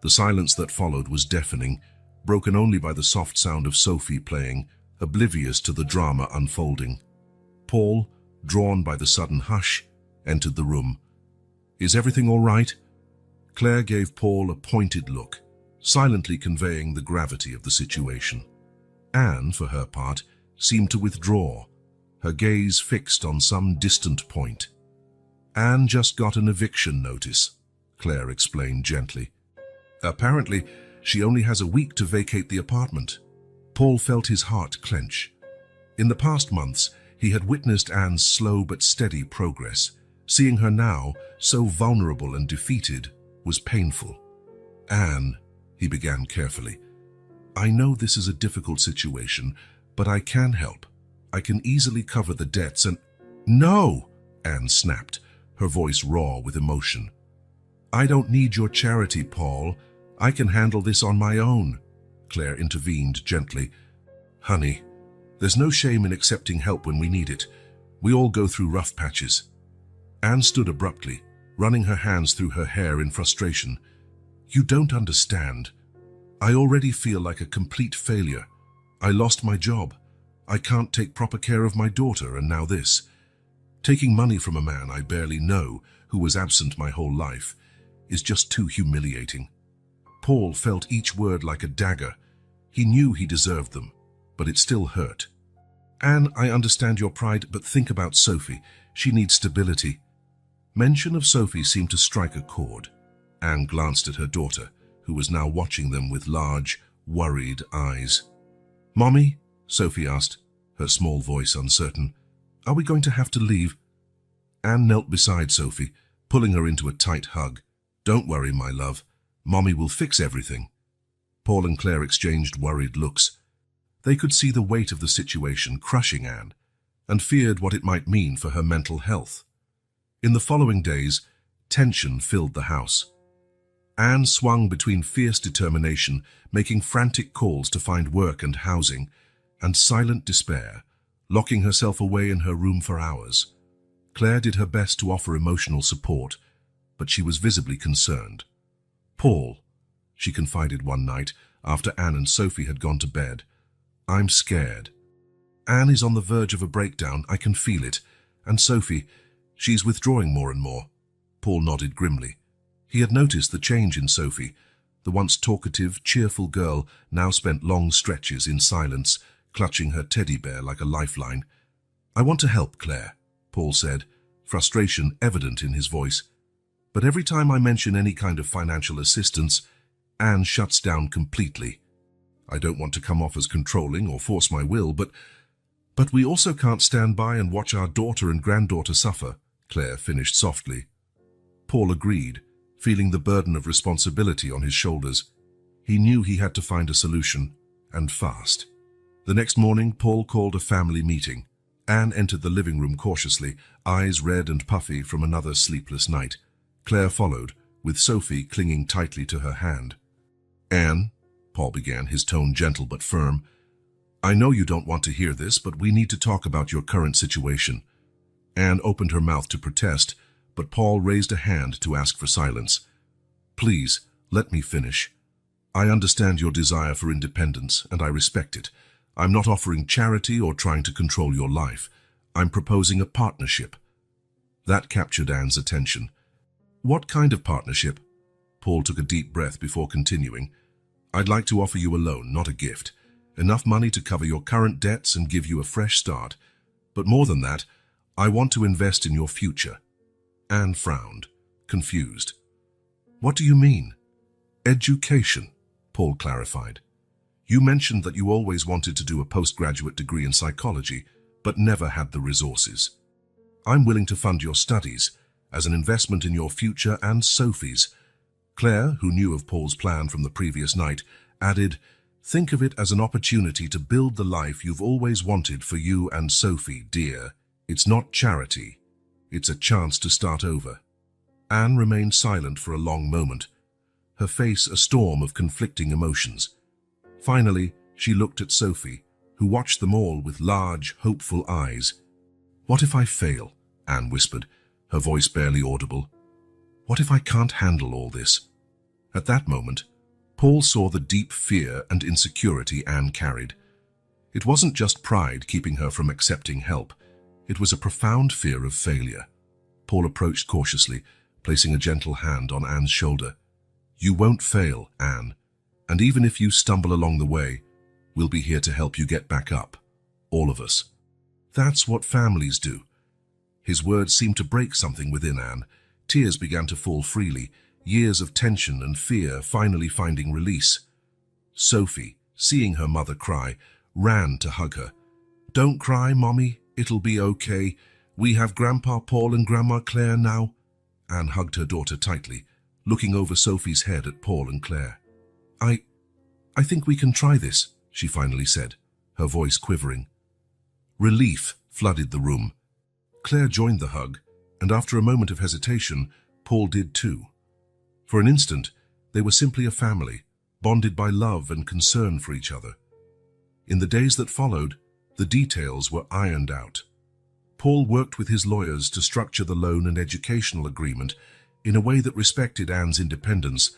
S1: The silence that followed was deafening, broken only by the soft sound of Sophie playing, oblivious to the drama unfolding. Paul, drawn by the sudden hush, entered the room. "Is everything all right?" Claire gave Paul a pointed look, silently conveying the gravity of the situation. Anne, for her part, seemed to withdraw, her gaze fixed on some distant point. "Anne just got an eviction notice," Claire explained gently. "Apparently, she only has a week to vacate the apartment." Paul felt his heart clench. In the past months, he had witnessed Anne's slow but steady progress. Seeing her now, so vulnerable and defeated, was painful. "Anne," he began carefully, "I know this is a difficult situation, but I can help. I can easily cover the debts and—" "No!" Anne snapped, her voice raw with emotion. "I don't need your charity, Paul. I can handle this on my own," Claire intervened gently. "Honey, there's no shame in accepting help when we need it. We all go through rough patches." Anne stood abruptly, running her hands through her hair in frustration. "You don't understand. I already feel like a complete failure. I lost my job. I can't take proper care of my daughter, and now this. Taking money from a man I barely know, who was absent my whole life, is just too humiliating." Paul felt each word like a dagger. He knew he deserved them, but it still hurt. "Anne, I understand your pride, but think about Sophie. She needs stability." Mention of Sophie seemed to strike a chord. Anne glanced at her daughter, who was now watching them with large, worried eyes. "Mommy?" Sophie asked, her small voice uncertain. "Are we going to have to leave?" Anne knelt beside Sophie, pulling her into a tight hug. "Don't worry, my love. Mommy will fix everything." Paul and Claire exchanged worried looks. They could see the weight of the situation crushing Anne, and feared what it might mean for her mental health. In the following days, tension filled the house. Anne swung between fierce determination, making frantic calls to find work and housing, and silent despair, locking herself away in her room for hours. Claire did her best to offer emotional support, but she was visibly concerned. "Paul," she confided one night after Anne and Sophie had gone to bed, "I'm scared. Anne is on the verge of a breakdown, I can feel it, and Sophie, she's withdrawing more and more." Paul nodded grimly. He had noticed the change in Sophie. The once talkative, cheerful girl now spent long stretches in silence, clutching her teddy bear like a lifeline. "I want to help, Claire," Paul said, frustration evident in his voice. "But every time I mention any kind of financial assistance, Anne shuts down completely. I don't want to come off as controlling or force my will, but we also can't stand by and watch our daughter and granddaughter suffer," Claire finished softly. Paul agreed, feeling the burden of responsibility on his shoulders. He knew he had to find a solution, and fast. The next morning, Paul called a family meeting. Anne entered the living room cautiously, eyes red and puffy from another sleepless night. Claire followed, with Sophie clinging tightly to her hand. "Anne," Paul began, his tone gentle but firm, "I know you don't want to hear this, but we need to talk about your current situation." Anne opened her mouth to protest, but Paul raised a hand to ask for silence. "Please, let me finish. I understand your desire for independence, and I respect it. I'm not offering charity or trying to control your life. I'm proposing a partnership." That captured Anne's attention. "What kind of partnership?" Paul took a deep breath before continuing. "I'd like to offer you a loan, not a gift. Enough money to cover your current debts and give you a fresh start. But more than that, I want to invest in your future." Anne frowned, confused. "What do you mean?" "Education," Paul clarified. "You mentioned that you always wanted to do a postgraduate degree in psychology, but never had the resources. I'm willing to fund your studies as an investment in your future and Sophie's." Claire, who knew of Paul's plan from the previous night, added, "Think of it as an opportunity to build the life you've always wanted for you and Sophie, dear. It's not charity. It's a chance to start over." Anne remained silent for a long moment, her face a storm of conflicting emotions. Finally, she looked at Sophie, who watched them all with large, hopeful eyes. "What if I fail?" Anne whispered, her voice barely audible. "What if I can't handle all this?" At that moment, Paul saw the deep fear and insecurity Anne carried. It wasn't just pride keeping her from accepting help. It was a profound fear of failure. Paul approached cautiously, placing a gentle hand on Anne's shoulder. "You won't fail, Anne, and even if you stumble along the way, we'll be here to help you get back up. All of us. That's what families do." His words seemed to break something within Anne. Tears began to fall freely, years of tension and fear finally finding release. Sophie, seeing her mother cry, ran to hug her. "Don't cry, Mommy. It'll be okay. We have Grandpa Paul and Grandma Claire now." Anne hugged her daughter tightly, looking over Sophie's head at Paul and Claire. I think we can try this," she finally said, her voice quivering. Relief flooded the room. Claire joined the hug, and after a moment of hesitation, Paul did too. For an instant, they were simply a family, bonded by love and concern for each other. In the days that followed, the details were ironed out. Paul worked with his lawyers to structure the loan and educational agreement in a way that respected Anne's independence,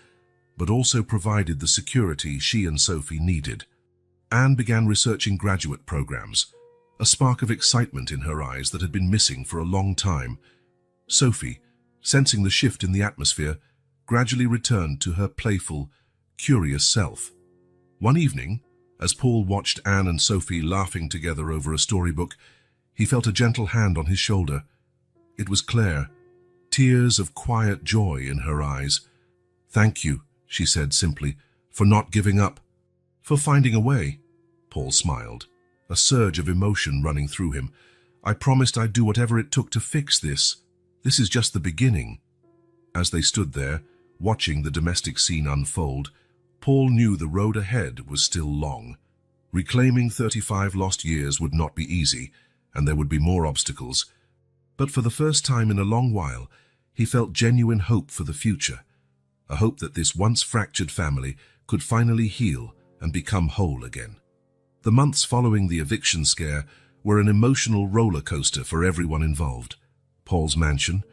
S1: but also provided the security she and Sophie needed. Anne began researching graduate programs, a spark of excitement in her eyes that had been missing for a long time. Sophie, sensing the shift in the atmosphere, gradually returned to her playful, curious self. One evening, as Paul watched Anne and Sophie laughing together over a storybook, he felt a gentle hand on his shoulder. It was Claire, tears of quiet joy in her eyes. "Thank you," she said simply, "for not giving up." "For finding a way," Paul smiled, a surge of emotion running through him. "I promised I'd do whatever it took to fix this. This is just the beginning." As they stood there, watching the domestic scene unfold, Paul knew the road ahead was still long. Reclaiming 35 lost years would not be easy, and there would be more obstacles. But for the first time in a long while, he felt genuine hope for the future, a hope that this once fractured family could finally heal and become whole again. The months following the eviction scare were an emotional roller coaster for everyone involved. Paul's mansion,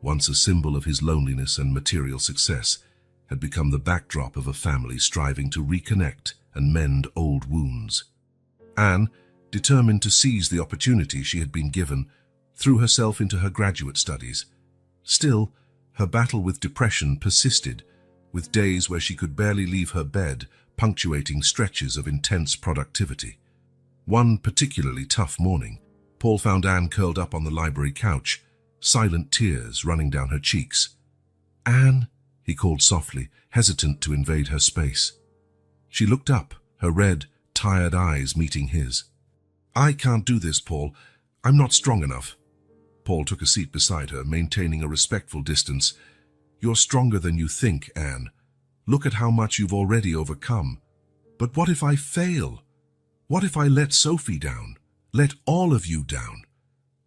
S1: once a symbol of his loneliness and material success, had become the backdrop of a family striving to reconnect and mend old wounds. Anne, determined to seize the opportunity she had been given, threw herself into her graduate studies. Still, her battle with depression persisted, with days where she could barely leave her bed, punctuating stretches of intense productivity. One particularly tough morning, Paul found Anne curled up on the library couch, silent tears running down her cheeks. "Anne," he called softly, hesitant to invade her space. She looked up, her red, tired eyes meeting his. "I can't do this, Paul. I'm not strong enough." Paul took a seat beside her, maintaining a respectful distance. "You're stronger than you think, Anne. Look at how much you've already overcome. But what if I fail? What if I let Sophie down? Let all of you down?"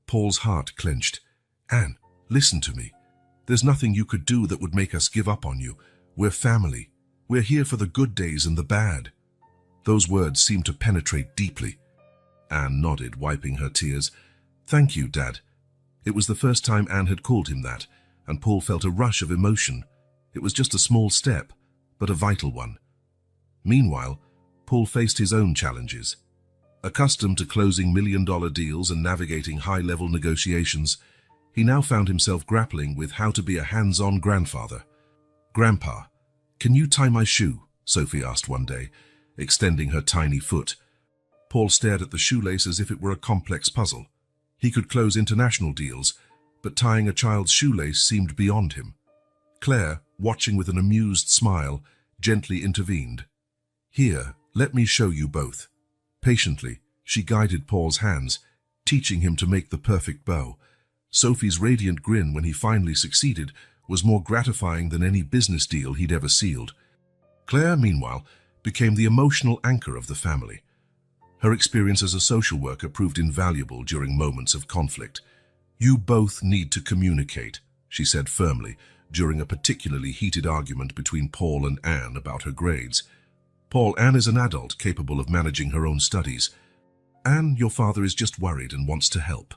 S1: Paul's heart clenched. "Anne, listen to me. There's nothing you could do that would make us give up on you. We're family. We're here for the good days and the bad." Those words seemed to penetrate deeply. Anne nodded, wiping her tears. "Thank you, Dad." It was the first time Anne had called him that, and Paul felt a rush of emotion. It was just a small step, but a vital one. Meanwhile, Paul faced his own challenges. Accustomed to closing million-dollar deals and navigating high-level negotiations, he now found himself grappling with how to be a hands-on grandfather. "Grandpa, can you tie my shoe?" Sophie asked one day, extending her tiny foot. Paul stared at the shoelace as if it were a complex puzzle. He could close international deals, but tying a child's shoelace seemed beyond him. Claire, watching with an amused smile, gently intervened. "Here, let me show you both." Patiently, she guided Paul's hands, teaching him to make the perfect bow. Sophie's radiant grin when he finally succeeded was more gratifying than any business deal he'd ever sealed. Claire, meanwhile, became the emotional anchor of the family. Her experience as a social worker proved invaluable during moments of conflict. "You both need to communicate," she said firmly, during a particularly heated argument between Paul and Anne about her grades. "Paul, Anne is an adult capable of managing her own studies. Anne, your father is just worried and wants to help."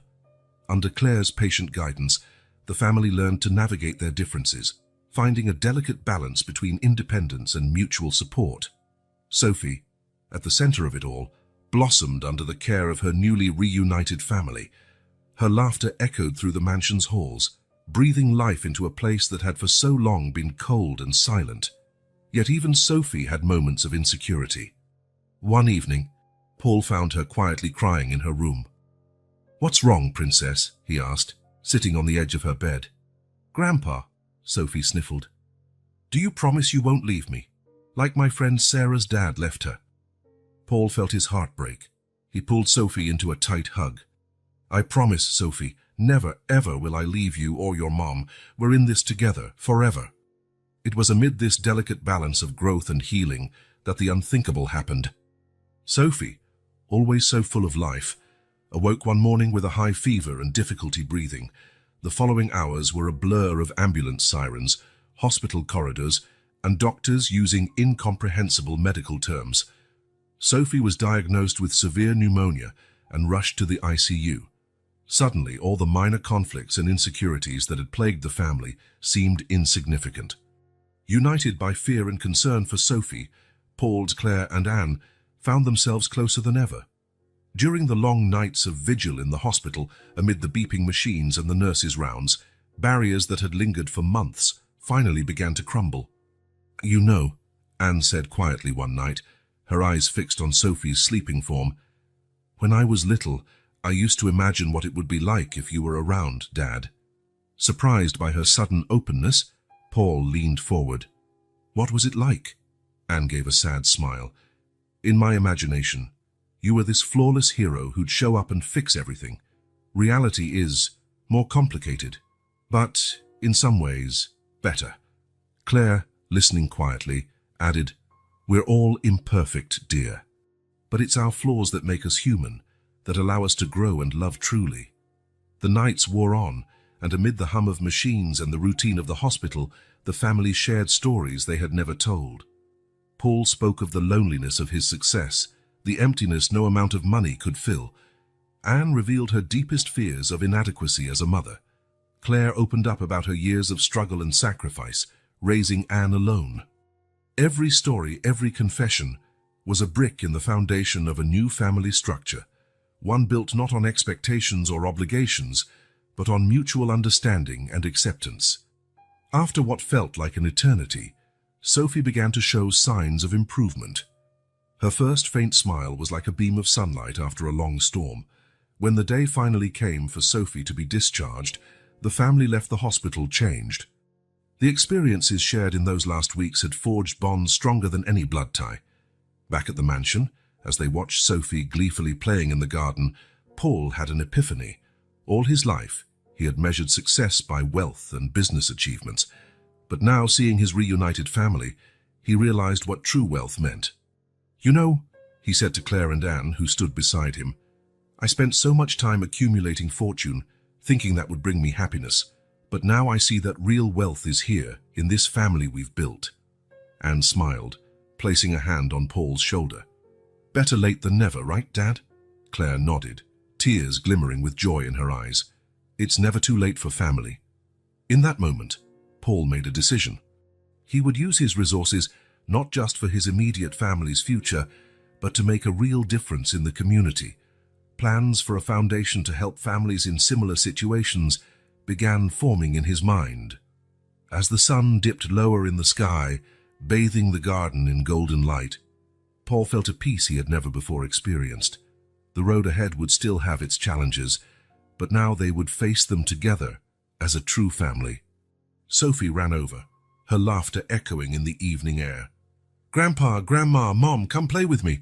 S1: Under Claire's patient guidance, the family learned to navigate their differences, finding a delicate balance between independence and mutual support. Sophie, at the center of it all, blossomed under the care of her newly reunited family. Her laughter echoed through the mansion's halls, breathing life into a place that had for so long been cold and silent. Yet even Sophie had moments of insecurity. One evening, Paul found her quietly crying in her room. "What's wrong, Princess?" he asked, sitting on the edge of her bed. "Grandpa," Sophie sniffled. "Do you promise you won't leave me, like my friend Sarah's dad left her?" Paul felt his heart break. He pulled Sophie into a tight hug. "I promise, Sophie, never ever will I leave you or your mom. We're in this together, forever." It was amid this delicate balance of growth and healing that the unthinkable happened. Sophie, always so full of life, awoke one morning with a high fever and difficulty breathing. The following hours were a blur of ambulance sirens, hospital corridors, and doctors using incomprehensible medical terms. Sophie was diagnosed with severe pneumonia and rushed to the ICU. Suddenly, all the minor conflicts and insecurities that had plagued the family seemed insignificant. United by fear and concern for Sophie, Paul, Claire, and Anne found themselves closer than ever. During the long nights of vigil in the hospital, amid the beeping machines and the nurses' rounds, barriers that had lingered for months finally began to crumble. "You know," Anne said quietly one night, her eyes fixed on Sophie's sleeping form, "when I was little, I used to imagine what it would be like if you were around, Dad." Surprised by her sudden openness, Paul leaned forward. "What was it like?" Anne gave a sad smile. "In my imagination, you were this flawless hero who'd show up and fix everything. Reality is more complicated, but in some ways, better." Claire, listening quietly, added, "We're all imperfect, dear. But it's our flaws that make us human, that allow us to grow and love truly. The nights wore on, and amid the hum of machines and the routine of the hospital, the family shared stories they had never told. Paul spoke of the loneliness of his success, the emptiness no amount of money could fill. Anne revealed her deepest fears of inadequacy as a mother. Claire opened up about her years of struggle and sacrifice, raising Anne alone. Every story, every confession, was a brick in the foundation of a new family structure, one built not on expectations or obligations, but on mutual understanding and acceptance. After what felt like an eternity, Sophie began to show signs of improvement. Her first faint smile was like a beam of sunlight after a long storm. When the day finally came for Sophie to be discharged, the family left the hospital changed. The experiences shared in those last weeks had forged bonds stronger than any blood tie. Back at the mansion, as they watched Sophie gleefully playing in the garden, Paul had an epiphany. All his life, he had measured success by wealth and business achievements, but now, seeing his reunited family, he realized what true wealth meant. "You know," he said to Claire and Anne, who stood beside him, "I spent so much time accumulating fortune, thinking that would bring me happiness, but now I see that real wealth is here, in this family we've built." Anne smiled, placing a hand on Paul's shoulder. "Better late than never, right, Dad?" Claire nodded, tears glimmering with joy in her eyes. It's never too late for family. In that moment, Paul made a decision. He would use his resources not just for his immediate family's future, but to make a real difference in the community. Plans for a foundation to help families in similar situations began forming in his mind. As the sun dipped lower in the sky, bathing the garden in golden light, Paul felt a peace he had never before experienced. The road ahead would still have its challenges, but now they would face them together as a true family. Sophie ran over, her laughter echoing in the evening air. "Grandpa, Grandma, Mom, come play with me."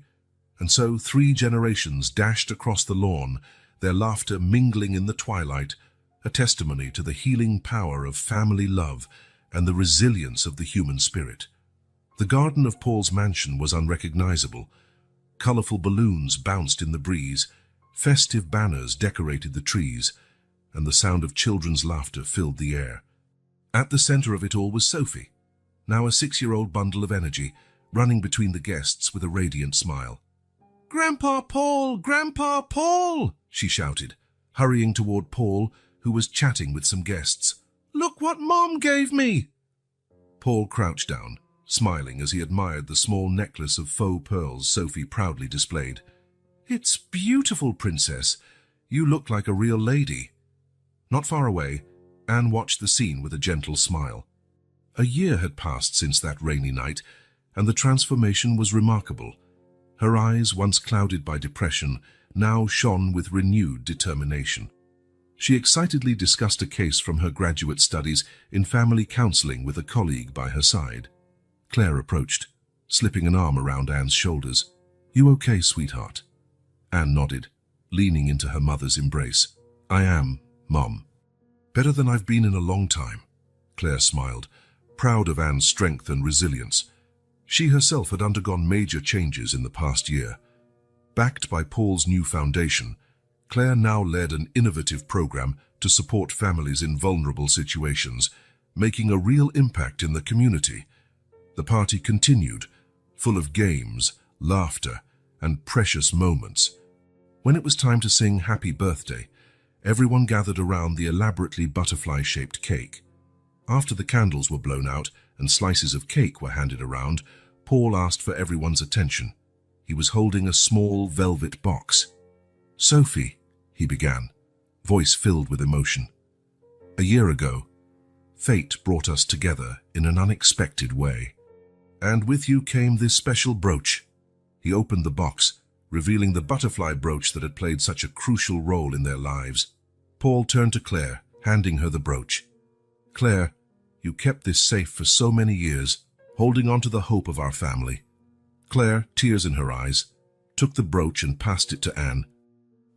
S1: And so 3 generations dashed across the lawn, their laughter mingling in the twilight, a testimony to the healing power of family love and the resilience of the human spirit. The garden of Paul's mansion was unrecognizable. Colorful balloons bounced in the breeze, festive banners decorated the trees, and the sound of children's laughter filled the air. At the center of it all was Sophie, now a 6-year-old bundle of energy, running between the guests with a radiant smile. "Grandpa Paul! Grandpa Paul!" she shouted, hurrying toward Paul, who was chatting with some guests. "Look what Mom gave me!" Paul crouched down, smiling as he admired the small necklace of faux pearls Sophie proudly displayed. "It's beautiful, Princess. You look like a real lady." Not far away, Anne watched the scene with a gentle smile. A year had passed since that rainy night, and the transformation was remarkable. Her eyes, once clouded by depression, now shone with renewed determination. She excitedly discussed a case from her graduate studies in family counseling with a colleague by her side. Claire approached, slipping an arm around Anne's shoulders. "You okay, sweetheart?" Anne nodded, leaning into her mother's embrace. "I am, Mom. Better than I've been in a long time." Claire smiled, proud of Anne's strength and resilience. She herself had undergone major changes in the past year. Backed by Paul's new foundation, Claire now led an innovative program to support families in vulnerable situations, making a real impact in the community. The party continued, full of games, laughter, and precious moments. When it was time to sing Happy Birthday, everyone gathered around the elaborately butterfly-shaped cake. After the candles were blown out and slices of cake were handed around, Paul asked for everyone's attention. He was holding a small velvet box. "Sophie," he began, voice filled with emotion. "A year ago, fate brought us together in an unexpected way. And with you came this special brooch." He opened the box, revealing the butterfly brooch that had played such a crucial role in their lives. Paul turned to Claire, handing her the brooch. "Claire, you kept this safe for so many years, holding on to the hope of our family." Claire, tears in her eyes, took the brooch and passed it to Anne.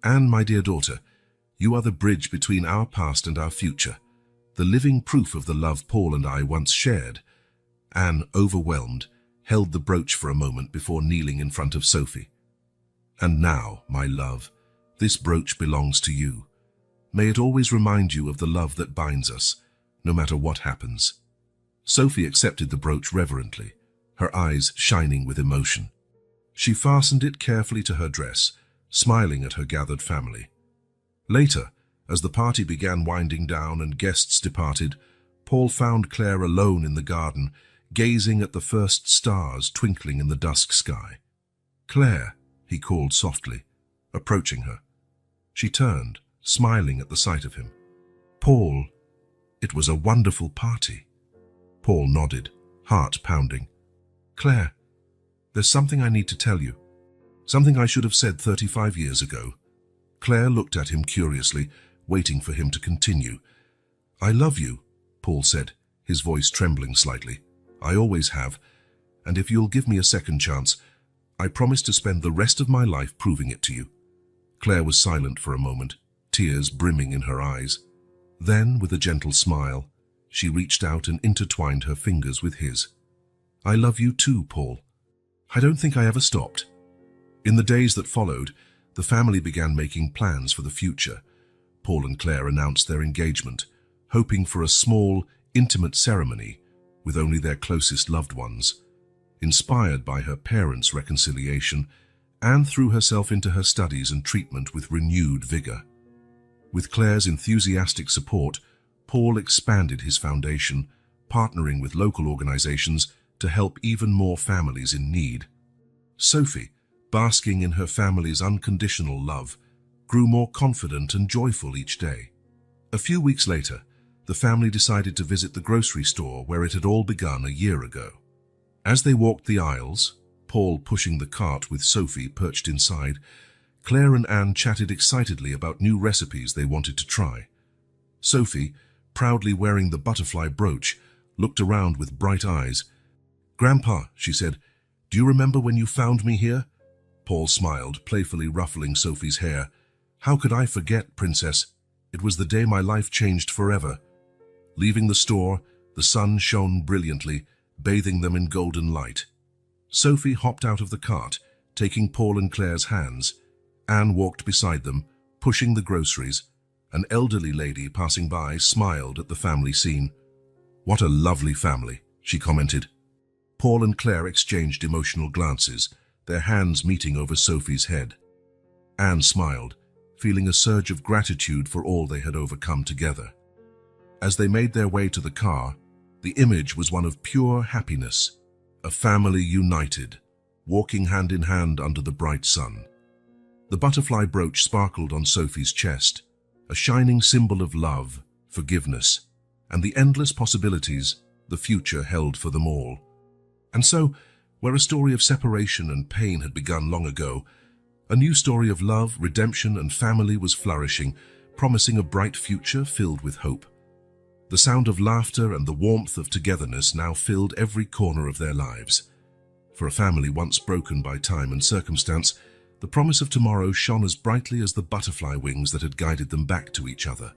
S1: "Anne, my dear daughter, you are the bridge between our past and our future, the living proof of the love Paul and I once shared." Anne, overwhelmed, held the brooch for a moment before kneeling in front of Sophie. "And now, my love, This brooch belongs to you. May it always remind you of the love that binds us, no matter what happens." Sophie accepted the brooch reverently, her eyes shining with emotion. She fastened it carefully to her dress, smiling at her gathered family. Later, as the party began winding down and guests departed, Paul found Claire alone in the garden, gazing at the first stars twinkling in the dusk sky. "Claire," he called softly, approaching her. She turned, smiling at the sight of him. "Paul, it was a wonderful party." Paul nodded, heart pounding. "Claire, there's something I need to tell you. Something I should have said 35 years ago." Claire looked at him curiously, waiting for him to continue. "I love you," Paul said, his voice trembling slightly. "I always have, and if you'll give me a second chance, I promise to spend the rest of my life proving it to you." Claire was silent for a moment, tears brimming in her eyes. Then, with a gentle smile, she reached out and intertwined her fingers with his. "I love you too, Paul. I don't think I ever stopped." In the days that followed, the family began making plans for the future. Paul and Claire announced their engagement, hoping for a small, intimate ceremony with only their closest loved ones. Inspired by her parents' reconciliation, Anne threw herself into her studies and treatment with renewed vigor. With Claire's enthusiastic support, Paul expanded his foundation, partnering with local organizations to help even more families in need. Sophie, basking in her family's unconditional love, grew more confident and joyful each day. A few weeks later, the family decided to visit the grocery store where it had all begun a year ago. As they walked the aisles, Paul pushing the cart with Sophie perched inside, Claire and Anne chatted excitedly about new recipes they wanted to try. Sophie, proudly wearing the butterfly brooch, looked around with bright eyes. "Grandpa," she said, "do you remember when you found me here?" Paul smiled, playfully ruffling Sophie's hair. "How could I forget, Princess? It was the day my life changed forever." Leaving the store, the sun shone brilliantly, bathing them in golden light. Sophie hopped out of the cart, taking Paul and Claire's hands. Anne walked beside them, pushing the groceries. An elderly lady passing by smiled at the family scene. "What a lovely family," she commented. Paul and Claire exchanged emotional glances, their hands meeting over Sophie's head. Anne smiled, feeling a surge of gratitude for all they had overcome together. As they made their way to the car, the image was one of pure happiness, a family united, walking hand in hand under the bright sun. The butterfly brooch sparkled on Sophie's chest, a shining symbol of love, forgiveness, and the endless possibilities the future held for them all. And so, where a story of separation and pain had begun long ago, a new story of love, redemption, and family was flourishing, promising a bright future filled with hope. The sound of laughter and the warmth of togetherness now filled every corner of their lives. For a family once broken by time and circumstance, the promise of tomorrow shone as brightly as the butterfly wings that had guided them back to each other.